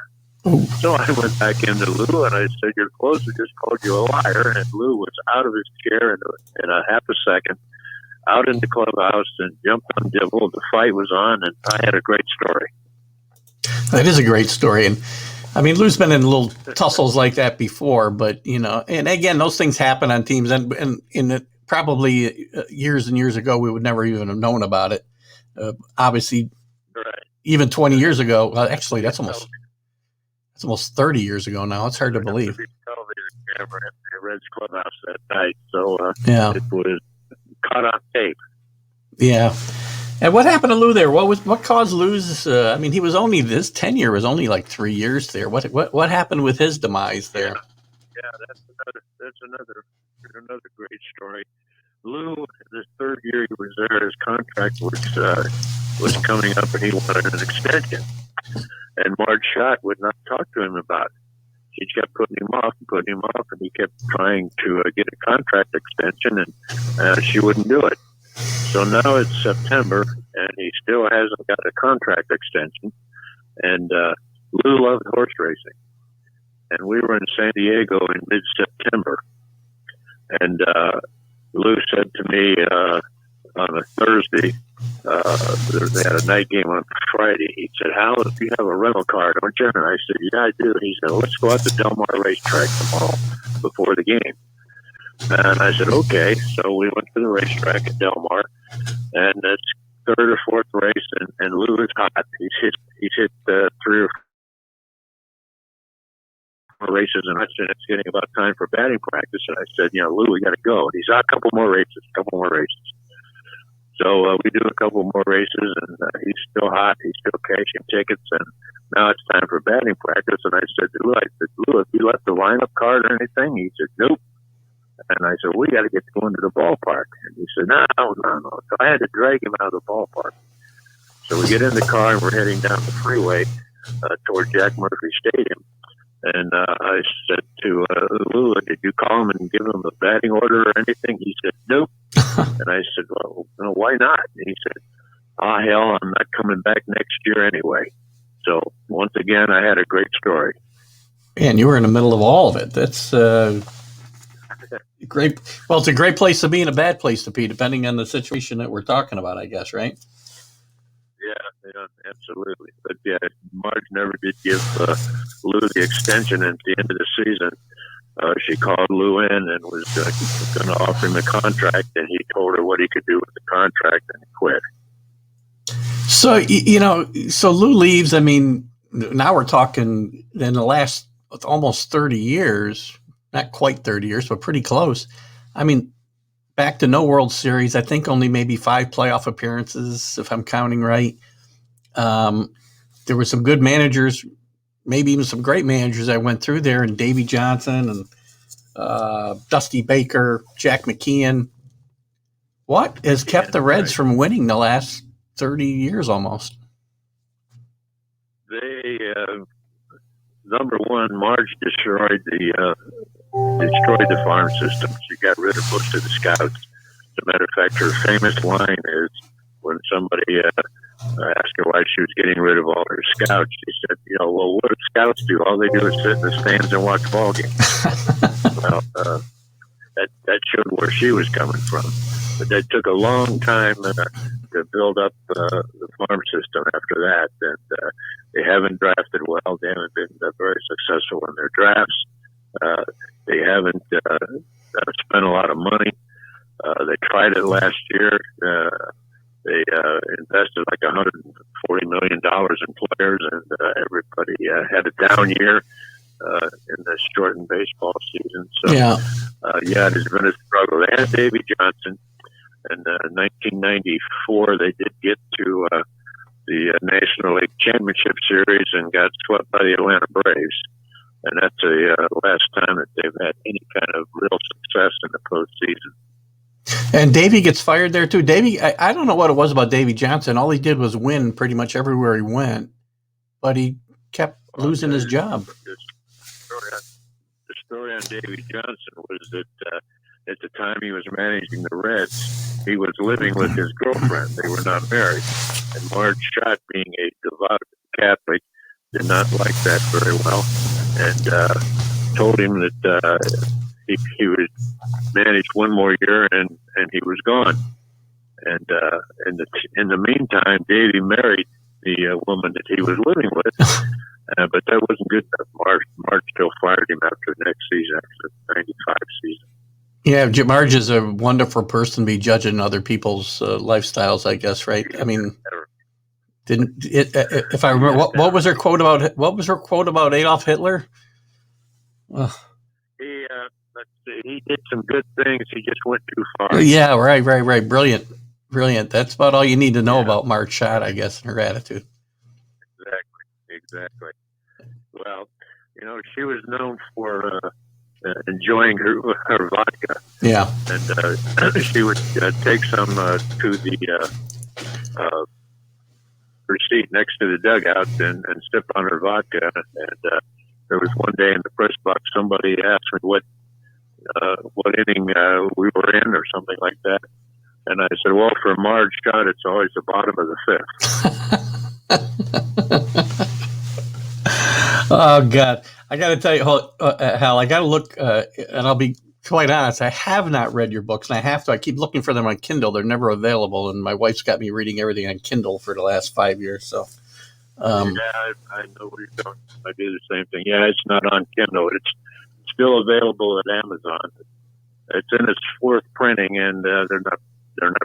So I went back into Lou and I said, your closer just called you a liar. And Lou was out of his chair in a half a second, out in the clubhouse and jumped on Dibble. The fight was on and I had a great story. That is a great story. And I mean, Lou's been in little tussles like that before, but, you know, and again, those things happen on teams. And probably years and years ago, we would never even have known about it. Obviously, Right. Even 20 years ago, actually, that's almost 30 years ago now. It's hard to believe. Television camera at the Reds clubhouse that night, so Yeah. it was caught on tape. Yeah. And what happened to Lou there? What caused Lou's? I mean, his tenure was only like 3 years there. What happened with his demise there? Yeah, that's another great story. Lou, the third year he was there, his contract was coming up, and he wanted an extension. And Marge Schott would not talk to him about it. She kept putting him off, and he kept trying to get a contract extension, and she wouldn't do it. So now it's September, and he still hasn't got a contract extension. And Lou loved horse racing. And we were in San Diego in mid-September. And Lou said to me on a Thursday, they had a night game on Friday. He said, Hal, if you have a rental car, don't you? And I said, yeah, I do. He said, let's go out to Del Mar racetrack tomorrow before the game. And I said, okay. So we went to the racetrack at Del Mar, and it's third or fourth race, and Lou is hot. He's hit 3 or 4 races, and I said, it's getting about time for batting practice. And I said, Lou, we got to go. And he's out, a couple more races. So we do a couple more races, and he's still hot. He's still cashing tickets, and now it's time for batting practice. And I said, Lou, have you left the lineup card or anything? He said, nope. And I said, we got to get going to the ballpark. And he said, no. So I had to drag him out of the ballpark. So we get in the car, and we're heading down the freeway toward Jack Murphy Stadium. And I said to Lou, did you call him and give him a batting order or anything? He said, nope. And I said, well, why not? And he said, hell, I'm not coming back next year anyway. So once again, I had a great story. And you were in the middle of all of it. That's great. Well, it's a great place to be and a bad place to be, depending on the situation that we're talking about, I guess, right? Yeah, absolutely. But yeah, Marge never did give Lou the extension. And at the end of the season, she called Lou in and was going to offer him a contract, and he told her what he could do with the contract, and he quit. So, so Lou leaves. I mean, now we're talking in the last almost 30 years, not quite 30 years, but pretty close. I mean, back to no World Series. I think only maybe 5 playoff appearances, if I'm counting right. There were some good managers, maybe even some great managers that went through there, and Davey Johnson and Dusty Baker, Jack McKeon. What has kept the Reds from winning the last 30 years almost? They, number one, Marge destroyed the farm system. She got rid of most of the scouts. As a matter of fact, her famous line is when somebody asked her why she was getting rid of all her scouts, she said, well, what do scouts do? All they do is sit in the stands and watch ball games. Well, that showed where she was coming from. But that took a long time to build up the farm system after that. And they haven't drafted well. They haven't been very successful in their drafts. They haven't spent a lot of money. They tried it last year. They invested like $140 million in players, and everybody had a down year in the shortened baseball season. So, Yeah. it has been a struggle. They had Davey Johnson. And 1994, they did get to the National League Championship Series and got swept by the Atlanta Braves. And that's the last time that they've had any kind of real success in the postseason. And Davey gets fired there too. Davey, I don't know what it was about Davey Johnson. All he did was win pretty much everywhere he went, but he kept losing his job. The story on Davey Johnson was that at the time he was managing the Reds, he was living with his girlfriend. They were not married. And Marge Schott, being a devout Catholic, did not like that very well, and told him that he would manage one more year and he was gone. And in the meantime, Davey married the woman that he was living with, but that wasn't good enough. Marge still fired him after the next season, after the 95 season. Yeah, Marge is a wonderful person to be judging other people's lifestyles, I guess, right? I mean, if I remember, what was her quote about? What was her quote about Adolf Hitler? He did some good things. He just went too far. Yeah, right. Brilliant. That's about all you need to know about Marge Schott, I guess, and her attitude. Exactly. Well, she was known for enjoying her vodka. Yeah. And she would take some to the her seat next to the dugout and sip on her vodka. And there was one day in the press box, somebody asked me what inning we were in or something like that. And I said, well, for Marge Schott, it's always the bottom of the fifth. Oh, God. I got to tell you, Hal, I got to look, and I'll be quite honest, I have not read your books, and I have to. I keep looking for them on Kindle. They're never available, and my wife's got me reading everything on Kindle for the last 5 years. So, I know where you're going. I do the same thing. Yeah, it's not on Kindle. It's still available at Amazon. It's in its fourth printing, and they're not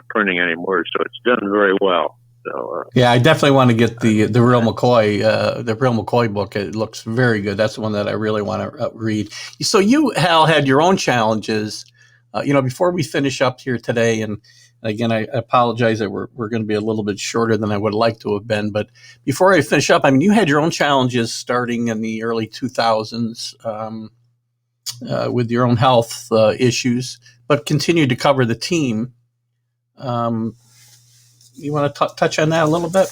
printing anymore, so it's done very well. So yeah, I definitely want to get the real McCoy book. It looks very good. That's the one that I really want to read. So you, Hal, had your own challenges. Before we finish up here today, and again, I apologize that we're going to be a little bit shorter than I would like to have been. But before I finish up, I mean, you had your own challenges starting in the early 2000s with your own health issues, but continued to cover the team. You want to touch on that a little bit?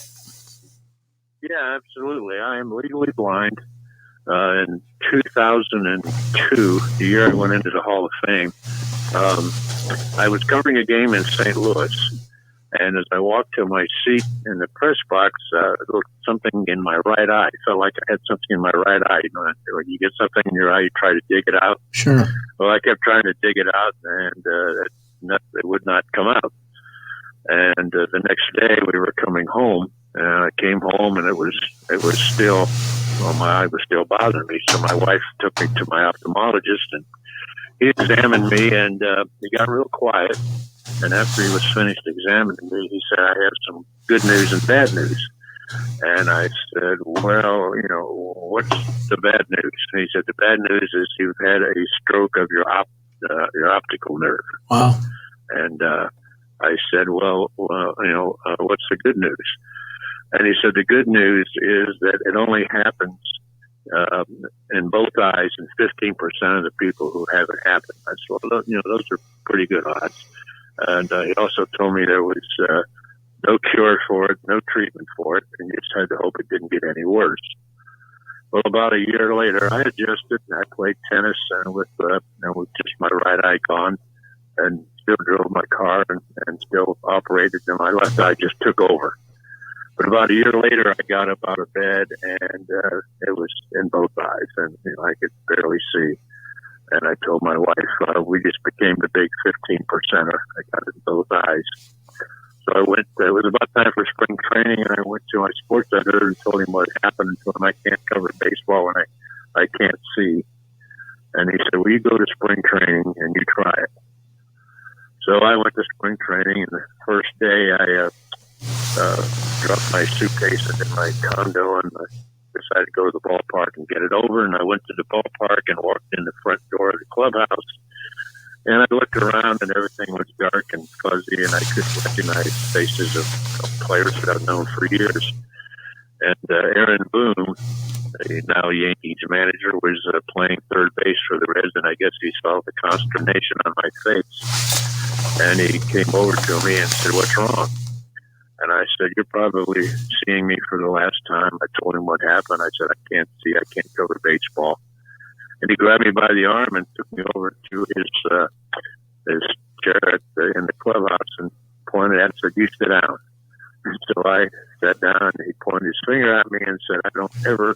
Yeah, absolutely. I am legally blind. In 2002, the year I went into the Hall of Fame, I was covering a game in St. Louis, and as I walked to my seat in the press box, something in my right eye. It felt like I had something in my right eye. When you get something in your eye, you try to dig it out. Sure. Well, I kept trying to dig it out, and it would not come out. And the next day we were coming home, and I came home and it was still, my eye was still bothering me. So my wife took me to my ophthalmologist, and he examined me, and he got real quiet. And after he was finished examining me, he said, I have some good news and bad news. And I said, well, what's the bad news? And he said, the bad news is you've had a stroke of your optical nerve. Wow. And I said, well, what's the good news? And he said, the good news is that it only happens in both eyes in 15% of the people who have it happen. I said, well, those are pretty good odds. And he also told me there was no cure for it, no treatment for it, and you just had to hope it didn't get any worse. Well, about a year later, I adjusted, and I played tennis with just my right eye gone, and still drove my car and still operated, and my left eye just took over. But about a year later, I got up out of bed, and it was in both eyes, and I could barely see. And I told my wife, we just became the big 15%er. I got it in both eyes. So I went, it was about time for spring training, and I went to my sports editor and told him what happened, and told him I can't cover baseball when I can't see. And he said, well, you go to spring training and you try it. So I went to spring training, and the first day I dropped my suitcase into my condo, and I decided to go to the ballpark and get it over. And I went to the ballpark and walked in the front door of the clubhouse. And I looked around, and everything was dark and fuzzy, and I couldn't recognize faces of players that I've known for years. And Aaron Boone, now Yankees manager, was playing third base for the Reds, and I guess he saw the consternation on my face. And he came over to me and said, "What's wrong?" And I said, "You're probably seeing me for the last time." I told him what happened. I said, "I can't see. I can't cover baseball." And he grabbed me by the arm and took me over to his chair in the clubhouse and pointed at it and said, "You sit down." And so I sat down, and he pointed his finger at me and said, "I don't ever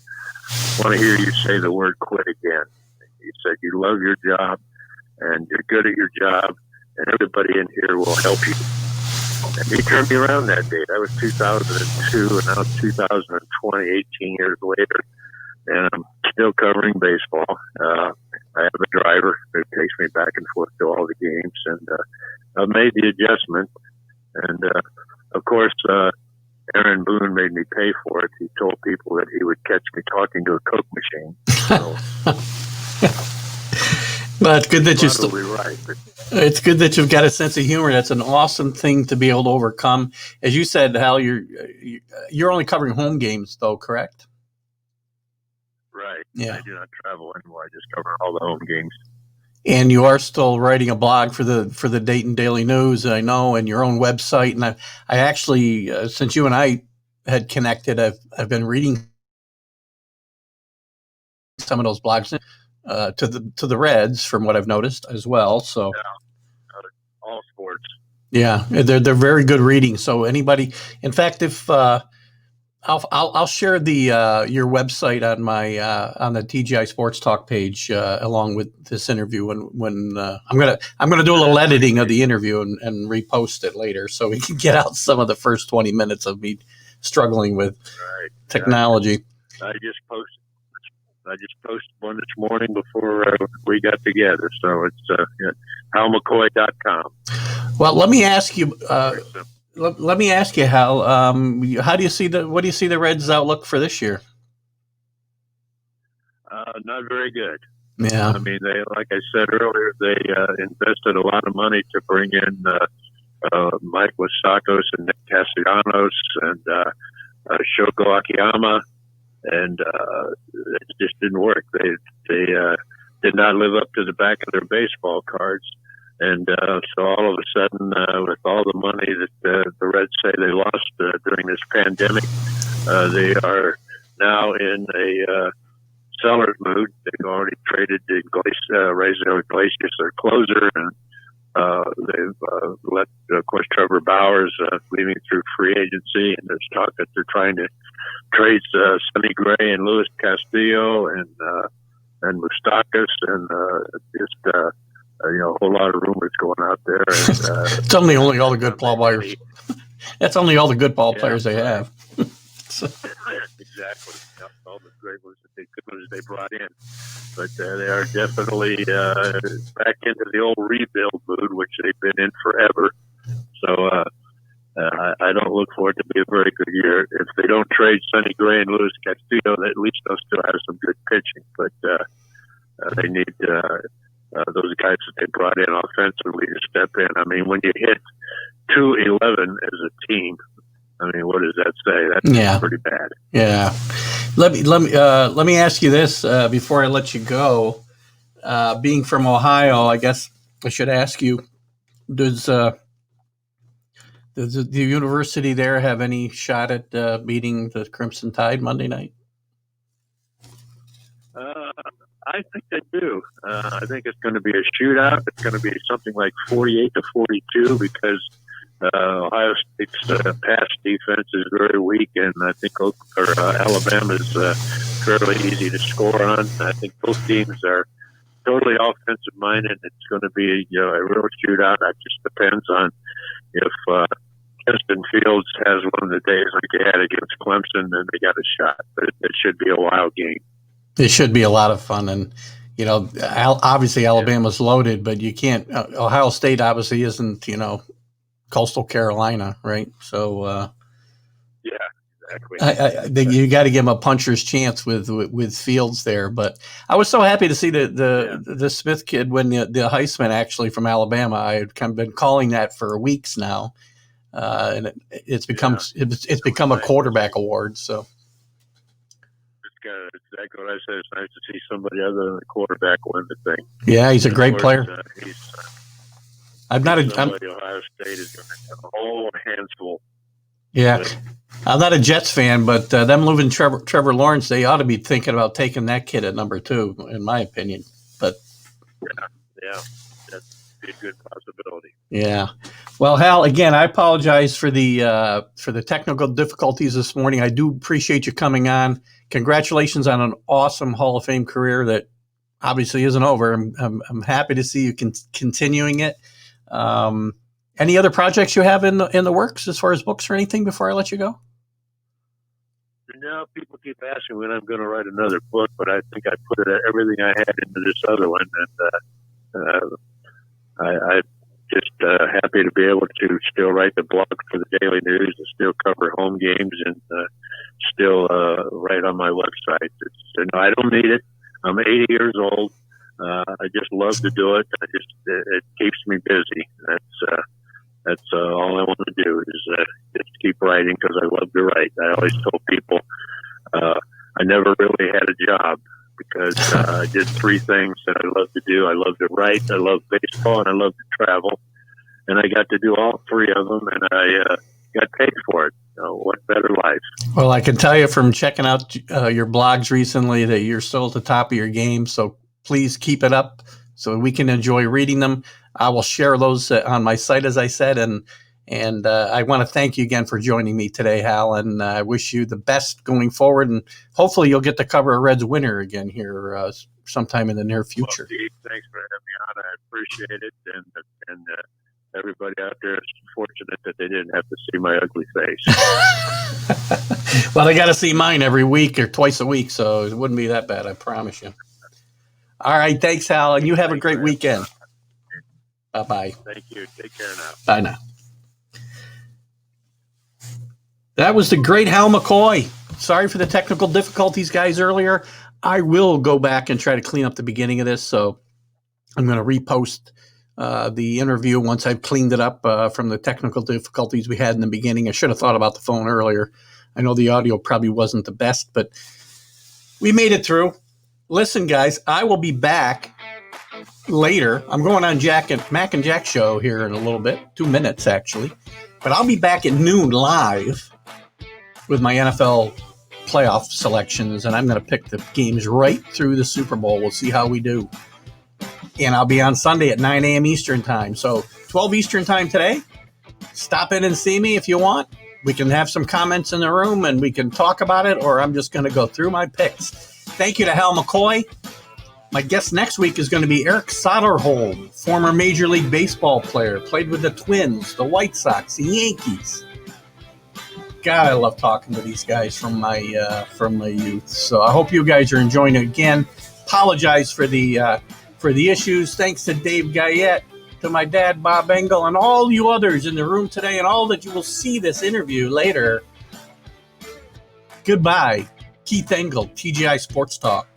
want to hear you say the word quit again." He said, "You love your job, and you're good at your job, and everybody in here will help you." And he turned me around that day. That was 2002, and now 2020, 18 years later. And I'm still covering baseball. I have a driver that takes me back and forth to all the games, and I've made the adjustment. And of course, Aaron Boone made me pay for it. He told people that he would catch me talking to a Coke machine. So, well, it's good that you probably right. But it's good that you've got a sense of humor. That's an awesome thing to be able to overcome. As you said, Hal, you're only covering home games, though, correct? right. Yeah. I do not travel anymore. I just cover all the home games. And you are still writing a blog for the Dayton Daily News, I know, and your own website. And I actually, since you and I had connected, I've been reading some of those blogs to the Reds, from what I've noticed as well. So All sports. yeah, they're very good reading. So anybody, in fact, if I'll share the your website on my on the TGI Sports Talk page along with this interview when I'm gonna do a little editing of the interview and repost it later, so we can get out some of the first 20 minutes of me struggling with technology. I just posted one this morning before we got together. So it's halmccoy.com. Well, let me ask you. Let me ask you, Hal. What do you see the Reds' outlook for this year? Not very good. Yeah, I mean, they, like I said earlier, they invested a lot of money to bring in Mike Wasakos and Nick Castellanos and Shogo Akiyama, and it just didn't work. They did not live up to the back of their baseball cards. And so all of a sudden, with all the money that the Reds say they lost during this pandemic, they are now in a seller's mood. They've already traded Raisel Iglesias, their closer, and they've let, of course, Trevor Bauer's leaving through free agency, and there's talk that they're trying to trade Sonny Gray and Luis Castillo and Moustakas, and just a whole lot of rumors going out there. And, it's only all the good ball players. That's only all the good ball players they have. Exactly. All the great ones that they brought in. But they are definitely back into the old rebuild mood, which they've been in forever. So I don't look for it to be a very good year. If they don't trade Sonny Gray and Luis Castillo, at least they'll still have some good pitching. But they need those guys that they brought in offensively to step in. I mean, when you hit 211 as a team, I mean, what does that say? That's pretty bad. Yeah. Let me ask you this before I let you go. Being from Ohio, I guess I should ask you: Does the university there have any shot at beating the Crimson Tide Monday night? I think they do. I think it's going to be a shootout. It's going to be something like 48-42 because Ohio State's pass defense is very weak, and I think Alabama's fairly easy to score on. I think both teams are totally offensive minded. It's going to be a real shootout. It just depends on if Justin Fields has one of the days like he had against Clemson, then they got a shot. But it should be a wild game. It should be a lot of fun, and obviously Alabama's loaded, but you can't. Ohio State obviously isn't Coastal Carolina, right? So yeah, exactly. You got to give him a puncher's chance with Fields there. But I was so happy to see the Smith kid win the Heisman, actually, from Alabama. I had kind of been calling that for weeks now, and it's become a quarterback award. So It's exactly what I said. It's nice to see somebody other than the quarterback win the thing. yeah, he's a great player. I'm not Ohio State is going to have a whole handful. Yeah, I'm not a Jets fan, but them losing Trevor Lawrence, they ought to be thinking about taking that kid at number 2, in my opinion. But yeah, that's a good possibility. Yeah. Well, Hal, again, I apologize for the technical difficulties this morning. I do appreciate you coming on. Congratulations on an awesome Hall of Fame career that obviously isn't over. I'm happy to see you continuing it. Any other projects you have in the works as far as books or anything before I let you go? No, people keep asking when I'm going to write another book, but I think I put everything I had into this other one, and I'm just happy to be able to still write the blog for the Daily News and still cover home games and still write on my website. I don't need it. I'm 80 years old. I just love to do it. It keeps me busy. That's all I want to do is just keep writing because I love to write. I always told people I never really had a job because I did 3 things that I love to do. I love to write, I love baseball, and I love to travel. And I got to do all 3 of them, and I got paid for it. What better life? Well, I can tell you from checking out your blogs recently that you're still at the top of your game. So please keep it up so we can enjoy reading them. I will share those on my site, as I said, and I want to thank you again for joining me today, Hal, and I wish you the best going forward, and hopefully you'll get to cover a Reds winner again here sometime in the near future. Well, Steve, thanks for having me on. I appreciate it, and everybody out there is fortunate that they didn't have to see my ugly face. Well, they got to see mine every week or twice a week, so it wouldn't be that bad, I promise you. All right, thanks, Hal, and you have a great weekend. Bye-bye. Thank you. Take care now. Bye now. That was the great Hal Mccoy. Sorry for the technical difficulties, guys, earlier. I will go back and try to clean up the beginning of this, so I'm going to repost the interview once I've cleaned it up from the technical difficulties we had in the beginning. I should have thought about the phone earlier. I know the audio probably wasn't the best, but we made it through. Listen, guys, I will be back later. I'm going on Mac and Jack show here in a little bit, 2 minutes actually. But I'll be back at noon live with my NFL playoff selections, and I'm going to pick the games right through the Super Bowl. We'll see how we do. And I'll be on Sunday at 9 a.m. Eastern time. So 12 Eastern time today. Stop in and see me if you want. We can have some comments in the room and we can talk about it, or I'm just going to go through my picks. Thank you to Hal Mccoy. My guest next week is going to be Eric Soderholm, former Major League Baseball player, played with the Twins, the White Sox, the Yankees. God, I love talking to these guys from my youth. So I hope you guys are enjoying it again. Apologize for the issues. Thanks to Dave Guyette, to my dad, Bob Engel, and all you others in the room today, and all that you will see this interview later. Goodbye. Keith Engel, TGI Sports Talk.